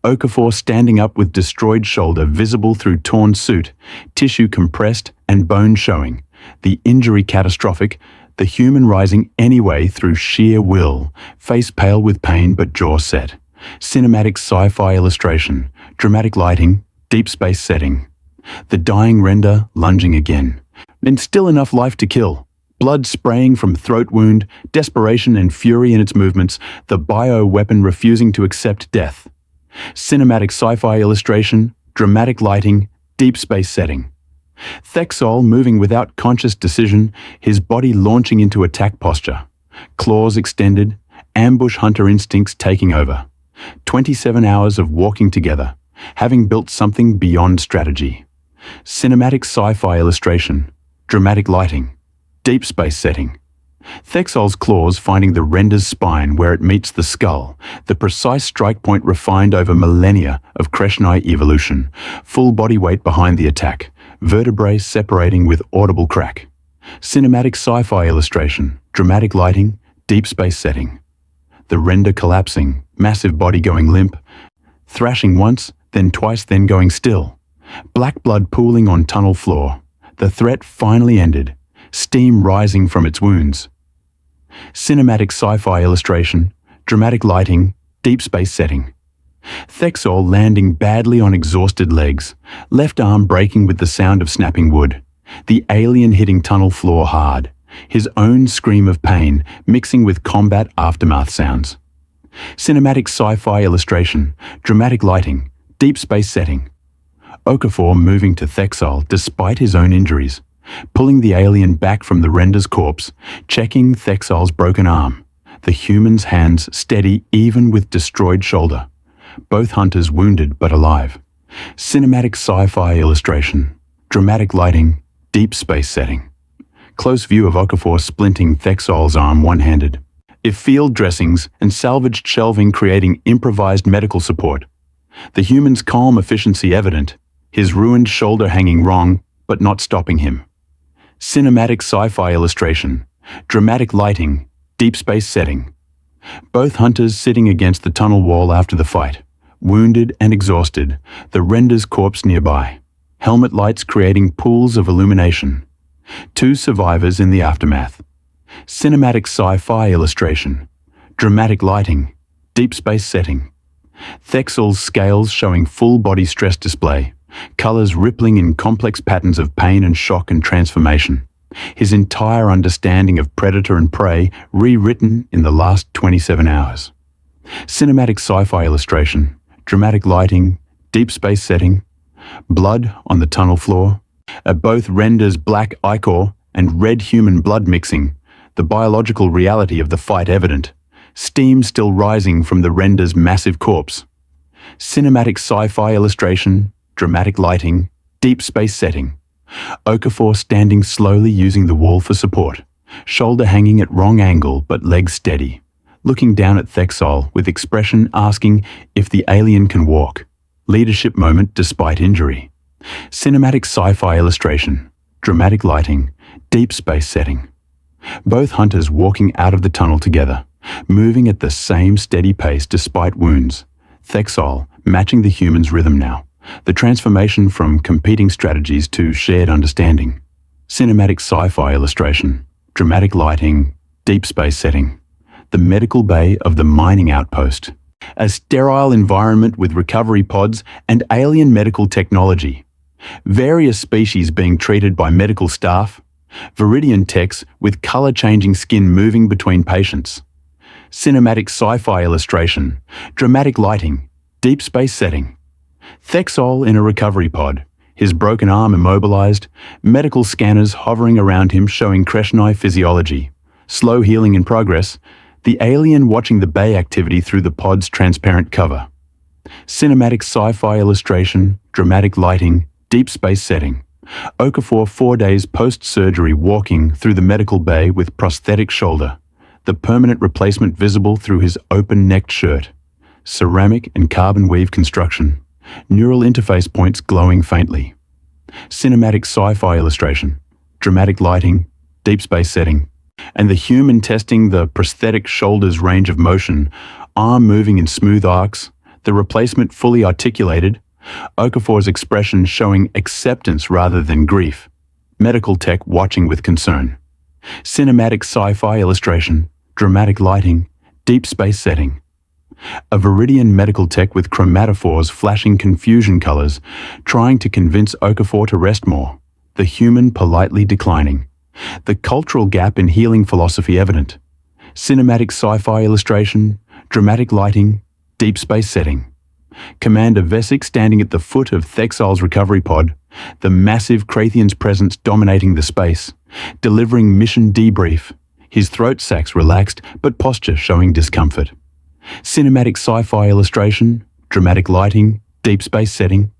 Okafor standing up with destroyed shoulder visible through torn suit, tissue compressed and bone showing. The injury catastrophic, the human rising anyway through sheer will, face pale with pain but jaw set. Cinematic sci-fi illustration, dramatic lighting, deep space setting. The dying render lunging again. And still enough life to kill. Blood spraying from throat wound, desperation and fury in its movements, the bio-weapon refusing to accept death. Cinematic sci-fi illustration, dramatic lighting, deep space setting. Thexal moving without conscious decision, his body launching into attack posture. Claws extended, ambush hunter instincts taking over. 27 hours of walking together, having built something beyond strategy. Cinematic sci-fi illustration, dramatic lighting, deep space setting. Thexal's claws finding the render's spine where it meets the skull, the precise strike point refined over millennia of Kreshnai evolution, full body weight behind the attack, vertebrae separating with audible crack. Cinematic sci-fi illustration, dramatic lighting, deep space setting. The render collapsing, massive body going limp, thrashing once, then twice, then going still. Black blood pooling on tunnel floor. The threat finally ended, steam rising from its wounds. Cinematic sci-fi illustration, dramatic lighting, deep space setting. Thexol landing badly on exhausted legs, left arm breaking with the sound of snapping wood, the alien hitting tunnel floor hard, his own scream of pain mixing with combat aftermath sounds. Cinematic sci-fi illustration, dramatic lighting, deep space setting. Okafor moving to Thexol despite his own injuries, pulling the alien back from the render's corpse, checking Thexol's broken arm, the human's hands steady even with destroyed shoulder. Both hunters wounded but alive. Cinematic sci-fi illustration, dramatic lighting, deep space setting. Close view of Okafor splinting Thexol's arm one-handed. If field dressings and salvaged shelving creating improvised medical support. The human's calm efficiency evident, his ruined shoulder hanging wrong but not stopping him. Cinematic sci-fi illustration, dramatic lighting, deep space setting. Both hunters sitting against the tunnel wall after the fight, wounded and exhausted, the render's corpse nearby, helmet lights creating pools of illumination. Two survivors in the aftermath. Cinematic sci-fi illustration, dramatic lighting, deep space setting. Thexol's scales showing full body stress display, colors rippling in complex patterns of pain and shock and transformation. His entire understanding of predator and prey rewritten in the last 27 hours. Cinematic sci-fi illustration, dramatic lighting, deep space setting. Blood on the tunnel floor. Both renders black ichor and red human blood mixing, the biological reality of the fight evident. Steam still rising from the render's massive corpse. Cinematic sci-fi illustration, dramatic lighting, deep space setting. Okafor standing slowly using the wall for support, shoulder hanging at wrong angle but legs steady, looking down at Thexol with expression asking if the alien can walk. Leadership moment despite injury. Cinematic sci-fi illustration, dramatic lighting, deep space setting. Both hunters walking out of the tunnel together, moving at the same steady pace despite wounds. Thexol matching the human's rhythm now. The transformation from competing strategies to shared understanding. Cinematic sci-fi illustration, dramatic lighting, deep space setting. The medical bay of the mining outpost. A sterile environment with recovery pods and alien medical technology. Various species being treated by medical staff. Viridian techs with color-changing skin moving between patients. Cinematic sci-fi illustration, dramatic lighting, deep space setting. Thexol in a recovery pod, his broken arm immobilized, medical scanners hovering around him showing Kreshnai physiology. Slow healing in progress, the alien watching the bay activity through the pod's transparent cover. Cinematic sci-fi illustration, dramatic lighting, deep space setting. Okafor 4 days post-surgery walking through the medical bay with prosthetic shoulder, the permanent replacement visible through his open-necked shirt. Ceramic and carbon weave construction, neural interface points glowing faintly. Cinematic sci-fi illustration, dramatic lighting, deep space setting. And the human testing the prosthetic shoulder's range of motion, arm moving in smooth arcs, the replacement fully articulated, Okafor's expression showing acceptance rather than grief, medical tech watching with concern. Cinematic sci-fi illustration, dramatic lighting, deep space setting. A Viridian medical tech with chromatophores flashing confusion colors, trying to convince Okafor to rest more, the human politely declining. The cultural gap in healing philosophy evident. Cinematic sci-fi illustration, dramatic lighting, deep space setting. Commander Vesic standing at the foot of Thexol's recovery pod, the massive Krathian's presence dominating the space, delivering mission debrief, his throat sacs relaxed but posture showing discomfort. Cinematic sci-fi illustration, dramatic lighting, deep space setting.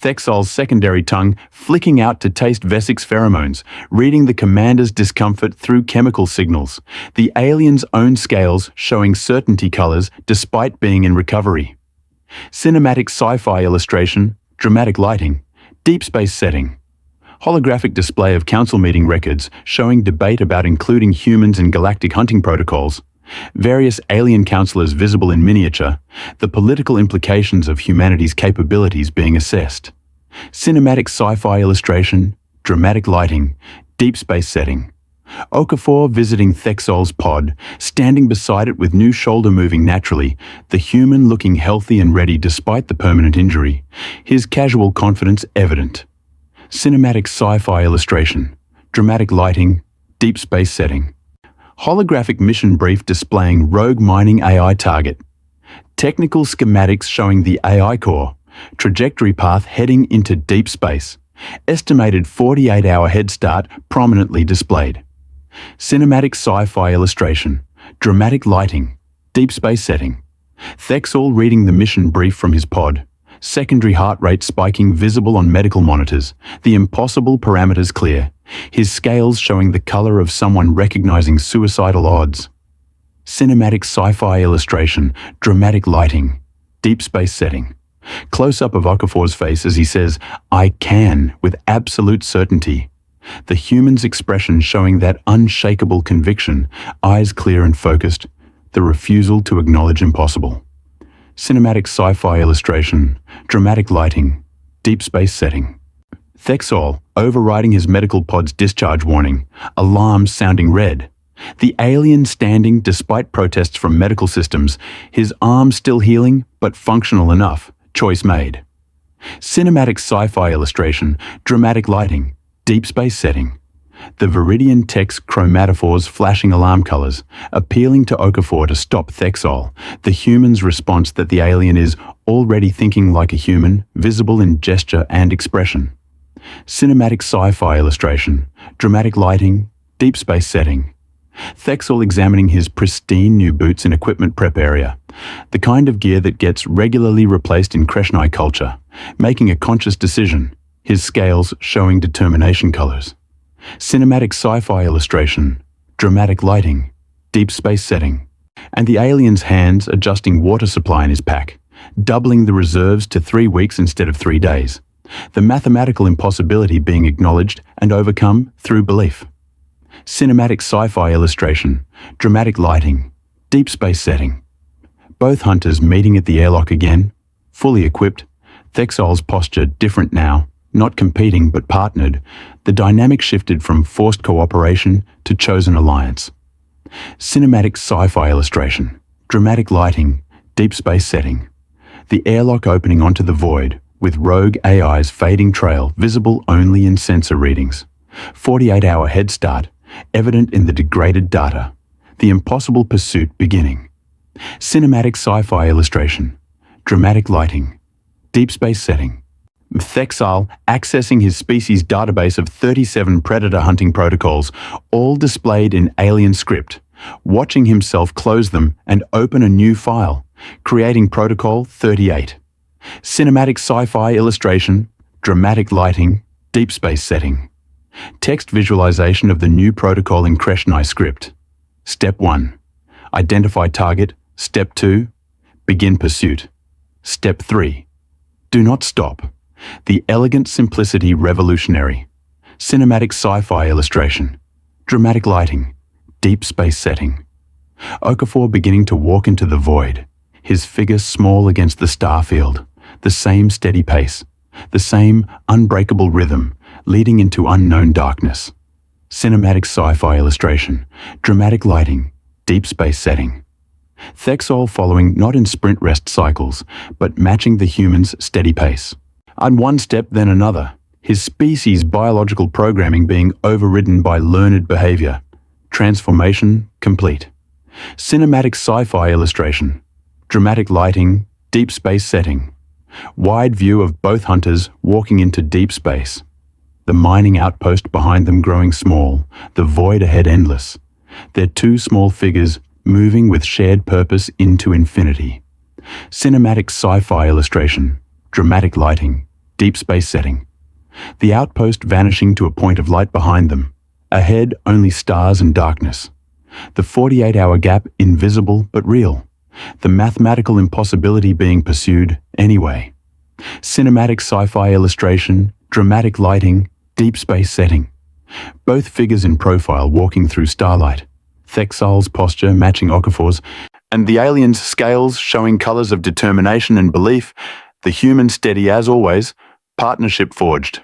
Thexol's secondary tongue flicking out to taste Vesic's pheromones, reading the commander's discomfort through chemical signals, the alien's own scales showing certainty colors despite being in recovery. Cinematic sci-fi illustration, dramatic lighting, deep space setting. Holographic display of council meeting records showing debate about including humans in galactic hunting protocols. Various alien counselors visible in miniature, the political implications of humanity's capabilities being assessed. Cinematic sci-fi illustration, dramatic lighting, deep space setting. Okafor visiting Thexol's pod, standing beside it with new shoulder moving naturally, the human looking healthy and ready despite the permanent injury, his casual confidence evident. Cinematic sci-fi illustration, dramatic lighting, deep space setting. Holographic mission brief displaying rogue mining AI target. Technical schematics showing the AI core, trajectory path heading into deep space. Estimated 48-hour head start prominently displayed. Cinematic sci-fi illustration, dramatic lighting, deep space setting. Thexol reading the mission brief from his pod. Secondary heart rate spiking visible on medical monitors. The impossible parameters clear. His scales showing the color of someone recognizing suicidal odds. Cinematic sci-fi illustration, dramatic lighting, deep space setting. Close-up of Okafor's face as he says, "I can," with absolute certainty. The human's expression showing that unshakable conviction, eyes clear and focused, the refusal to acknowledge impossible. Cinematic sci-fi illustration, dramatic lighting, deep space setting. Thexol overriding his medical pod's discharge warning, alarms sounding red. The alien standing despite protests from medical systems, his arm still healing but functional enough, choice made. Cinematic sci-fi illustration, dramatic lighting, deep space setting. The Viridian text chromatophores flashing alarm colors, appealing to Okafor to stop Thexol, the human's response that the alien is already thinking like a human, visible in gesture and expression. Cinematic sci-fi illustration, dramatic lighting, deep space setting. Thexol examining his pristine new boots in equipment prep area, the kind of gear that gets regularly replaced in Kreshnai culture, making a conscious decision, his scales showing determination colors. Cinematic sci-fi illustration, dramatic lighting, deep space setting. And the alien's hands adjusting water supply in his pack, doubling the reserves to 3 weeks instead of 3 days. The mathematical impossibility being acknowledged and overcome through belief. Cinematic sci-fi illustration, dramatic lighting, deep space setting. Both hunters meeting at the airlock again, fully equipped, Thexol's posture different now, not competing but partnered, the dynamic shifted from forced cooperation to chosen alliance. Cinematic sci-fi illustration, dramatic lighting, deep space setting. The airlock opening onto the void, with rogue AI's fading trail visible only in sensor readings. 48-hour head start, evident in the degraded data. The impossible pursuit beginning. Cinematic sci-fi illustration, dramatic lighting, deep space setting. Thexol accessing his species database of 37 predator hunting protocols, all displayed in alien script, watching himself close them and open a new file, creating Protocol 38. Cinematic sci-fi illustration, dramatic lighting, deep space setting. Text visualization of the new protocol in Kreshnai script. Step 1. Identify target. Step 2. Begin pursuit. Step 3. Do not stop. The elegant simplicity revolutionary. Cinematic sci-fi illustration. Dramatic lighting. Deep space setting. Okafor beginning to walk into the void, his figure small against the star field, the same steady pace, the same unbreakable rhythm, leading into unknown darkness. Cinematic sci-fi illustration. Dramatic lighting. Deep space setting. Thexol following not in sprint rest cycles, but matching the human's steady pace. And one step then another, his species' biological programming being overridden by learned behavior. Transformation complete. Cinematic sci-fi illustration. Dramatic lighting, deep space setting. Wide view of both hunters walking into deep space. The mining outpost behind them growing small, the void ahead endless. Their two small figures moving with shared purpose into infinity. Cinematic sci-fi illustration. Dramatic lighting. Deep space setting. The outpost vanishing to a point of light behind them. Ahead, only stars and darkness. The 48-hour gap invisible but real. The mathematical impossibility being pursued anyway. Cinematic sci-fi illustration, dramatic lighting, deep space setting. Both figures in profile walking through starlight. Thexol's posture matching Okafor's, and the alien's scales showing colors of determination and belief, the human steady as always, partnership forged.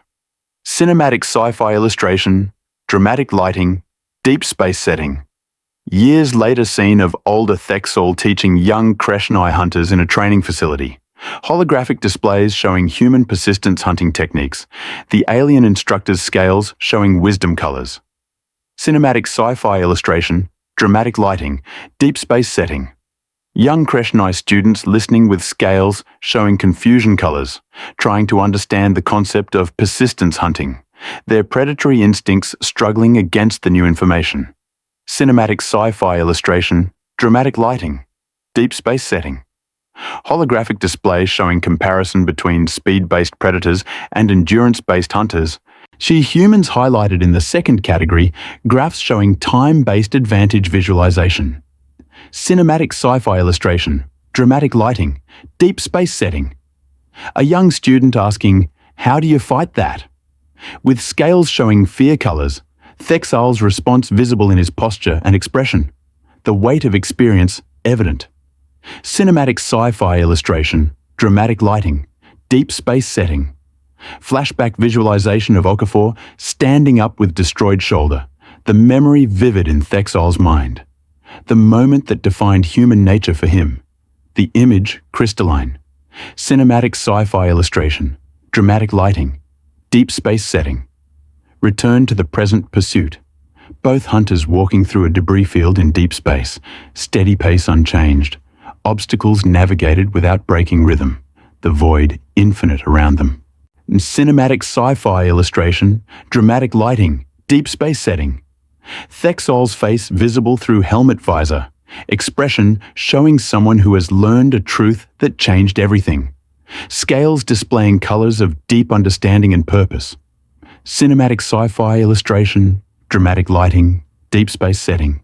Cinematic sci-fi illustration, dramatic lighting, deep space setting. Years later scene of older Thexol teaching young Kreshnai hunters in a training facility. Holographic displays showing human persistence hunting techniques. The alien instructor's scales showing wisdom colors. Cinematic sci-fi illustration, dramatic lighting, deep space setting. Young Kreshnai students listening with scales showing confusion colors, trying to understand the concept of persistence hunting. Their predatory instincts struggling against the new information. Cinematic sci-fi illustration, dramatic lighting, deep space setting. Holographic displays showing comparison between speed-based predators and endurance-based hunters. See humans highlighted in the second category, graphs showing time-based advantage visualization. Cinematic sci-fi illustration, dramatic lighting, deep space setting. A young student asking, "How do you fight that?" With scales showing fear colors, Thexol's response visible in his posture and expression, the weight of experience evident. Cinematic sci-fi illustration, dramatic lighting, deep space setting. Flashback visualization of Okafor standing up with destroyed shoulder, the memory vivid in Thexol's mind. The moment that defined human nature for him. The image crystalline. Cinematic sci-fi illustration, dramatic lighting, deep space setting. Return to the present pursuit. Both hunters walking through a debris field in deep space, steady pace unchanged, obstacles navigated without breaking rhythm, the void infinite around them. Cinematic sci-fi illustration, dramatic lighting, deep space setting. Thexol's face visible through helmet visor, expression showing someone who has learned a truth that changed everything. Scales displaying colors of deep understanding and purpose. Cinematic sci-fi illustration, dramatic lighting, deep space setting.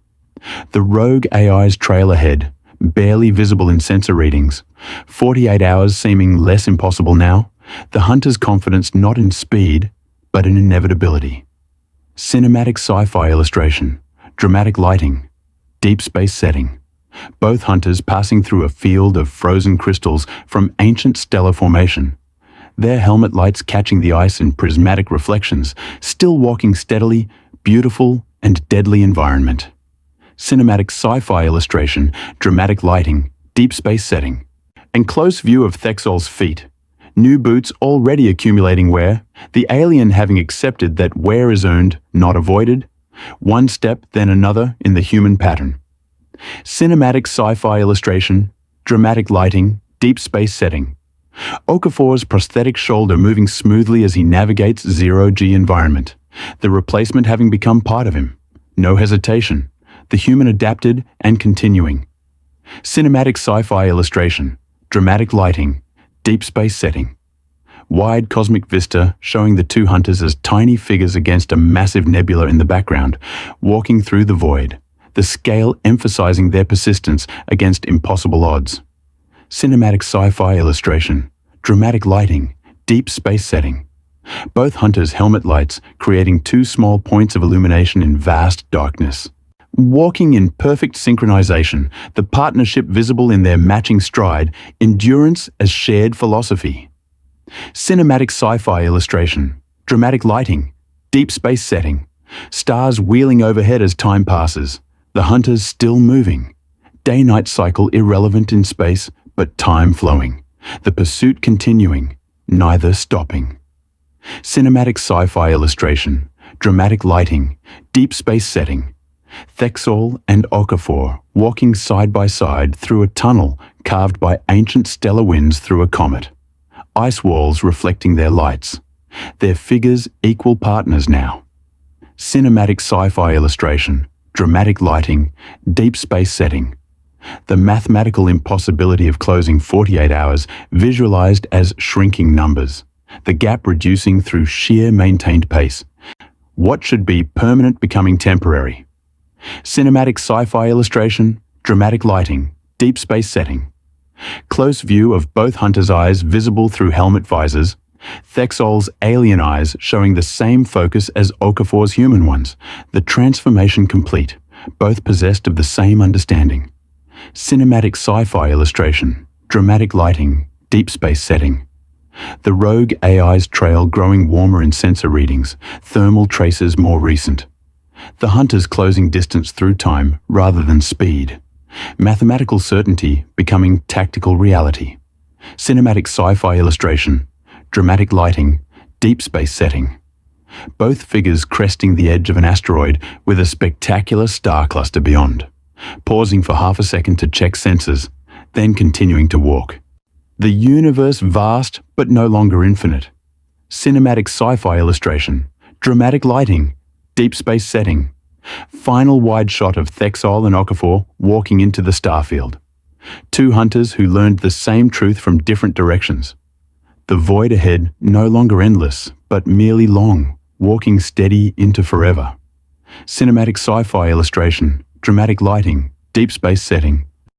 The rogue AI's trail ahead, barely visible in sensor readings. 48 hours seeming less impossible now. The hunter's confidence not in speed, but in inevitability. Cinematic sci-fi illustration, dramatic lighting, deep space setting. Both hunters passing through a field of frozen crystals from ancient stellar formation. Their helmet lights catching the ice in prismatic reflections, still walking steadily, beautiful and deadly environment. Cinematic sci-fi illustration, dramatic lighting, deep space setting. And close view of Thexol's feet. New boots already accumulating wear, the alien having accepted that wear is earned, not avoided. One step, then another in the human pattern. Cinematic sci-fi illustration, dramatic lighting, deep space setting. Okafor's prosthetic shoulder moving smoothly as he navigates zero-G environment, the replacement having become part of him. No hesitation, the human adapted and continuing. Cinematic sci-fi illustration, dramatic lighting, deep space setting. Wide cosmic vista showing the two hunters as tiny figures against a massive nebula in the background, walking through the void, the scale emphasizing their persistence against impossible odds. Cinematic sci-fi illustration, dramatic lighting, deep space setting. Both hunters' helmet lights creating two small points of illumination in vast darkness. Walking in perfect synchronization, the partnership visible in their matching stride, endurance as shared philosophy. Cinematic sci-fi illustration, dramatic lighting, deep space setting. Stars wheeling overhead as time passes, the hunters still moving. Day-night cycle irrelevant in space, but time flowing. The pursuit continuing, neither stopping. Cinematic sci-fi illustration, dramatic lighting, deep space setting. Thexol and Okafor walking side by side through a tunnel carved by ancient stellar winds through a comet. Ice walls reflecting their lights. Their figures equal partners now. Cinematic sci-fi illustration, dramatic lighting, deep space setting. The mathematical impossibility of closing 48 hours visualized as shrinking numbers. The gap reducing through sheer maintained pace. What should be permanent becoming temporary. Cinematic sci-fi illustration, dramatic lighting, deep space setting. Close view of both hunters' eyes visible through helmet visors. Thexol's alien eyes showing the same focus as Okafor's human ones. The transformation complete, both possessed of the same understanding. Cinematic sci-fi illustration, dramatic lighting, deep space setting. The rogue AI's trail growing warmer in sensor readings, thermal traces more recent. The hunters closing distance through time rather than speed. Mathematical certainty becoming tactical reality. Cinematic sci-fi illustration, dramatic lighting, deep space setting. Both figures cresting the edge of an asteroid with a spectacular star cluster beyond, pausing for half a second to check sensors, then continuing to walk. The universe vast but no longer infinite. Cinematic sci-fi illustration, dramatic lighting, deep space setting. Final wide shot of Thexol and Okafor walking into the starfield. Two hunters who learned the same truth from different directions. The void ahead no longer endless, but merely long, walking steady into forever. Cinematic sci-fi illustration, dramatic lighting, deep space setting.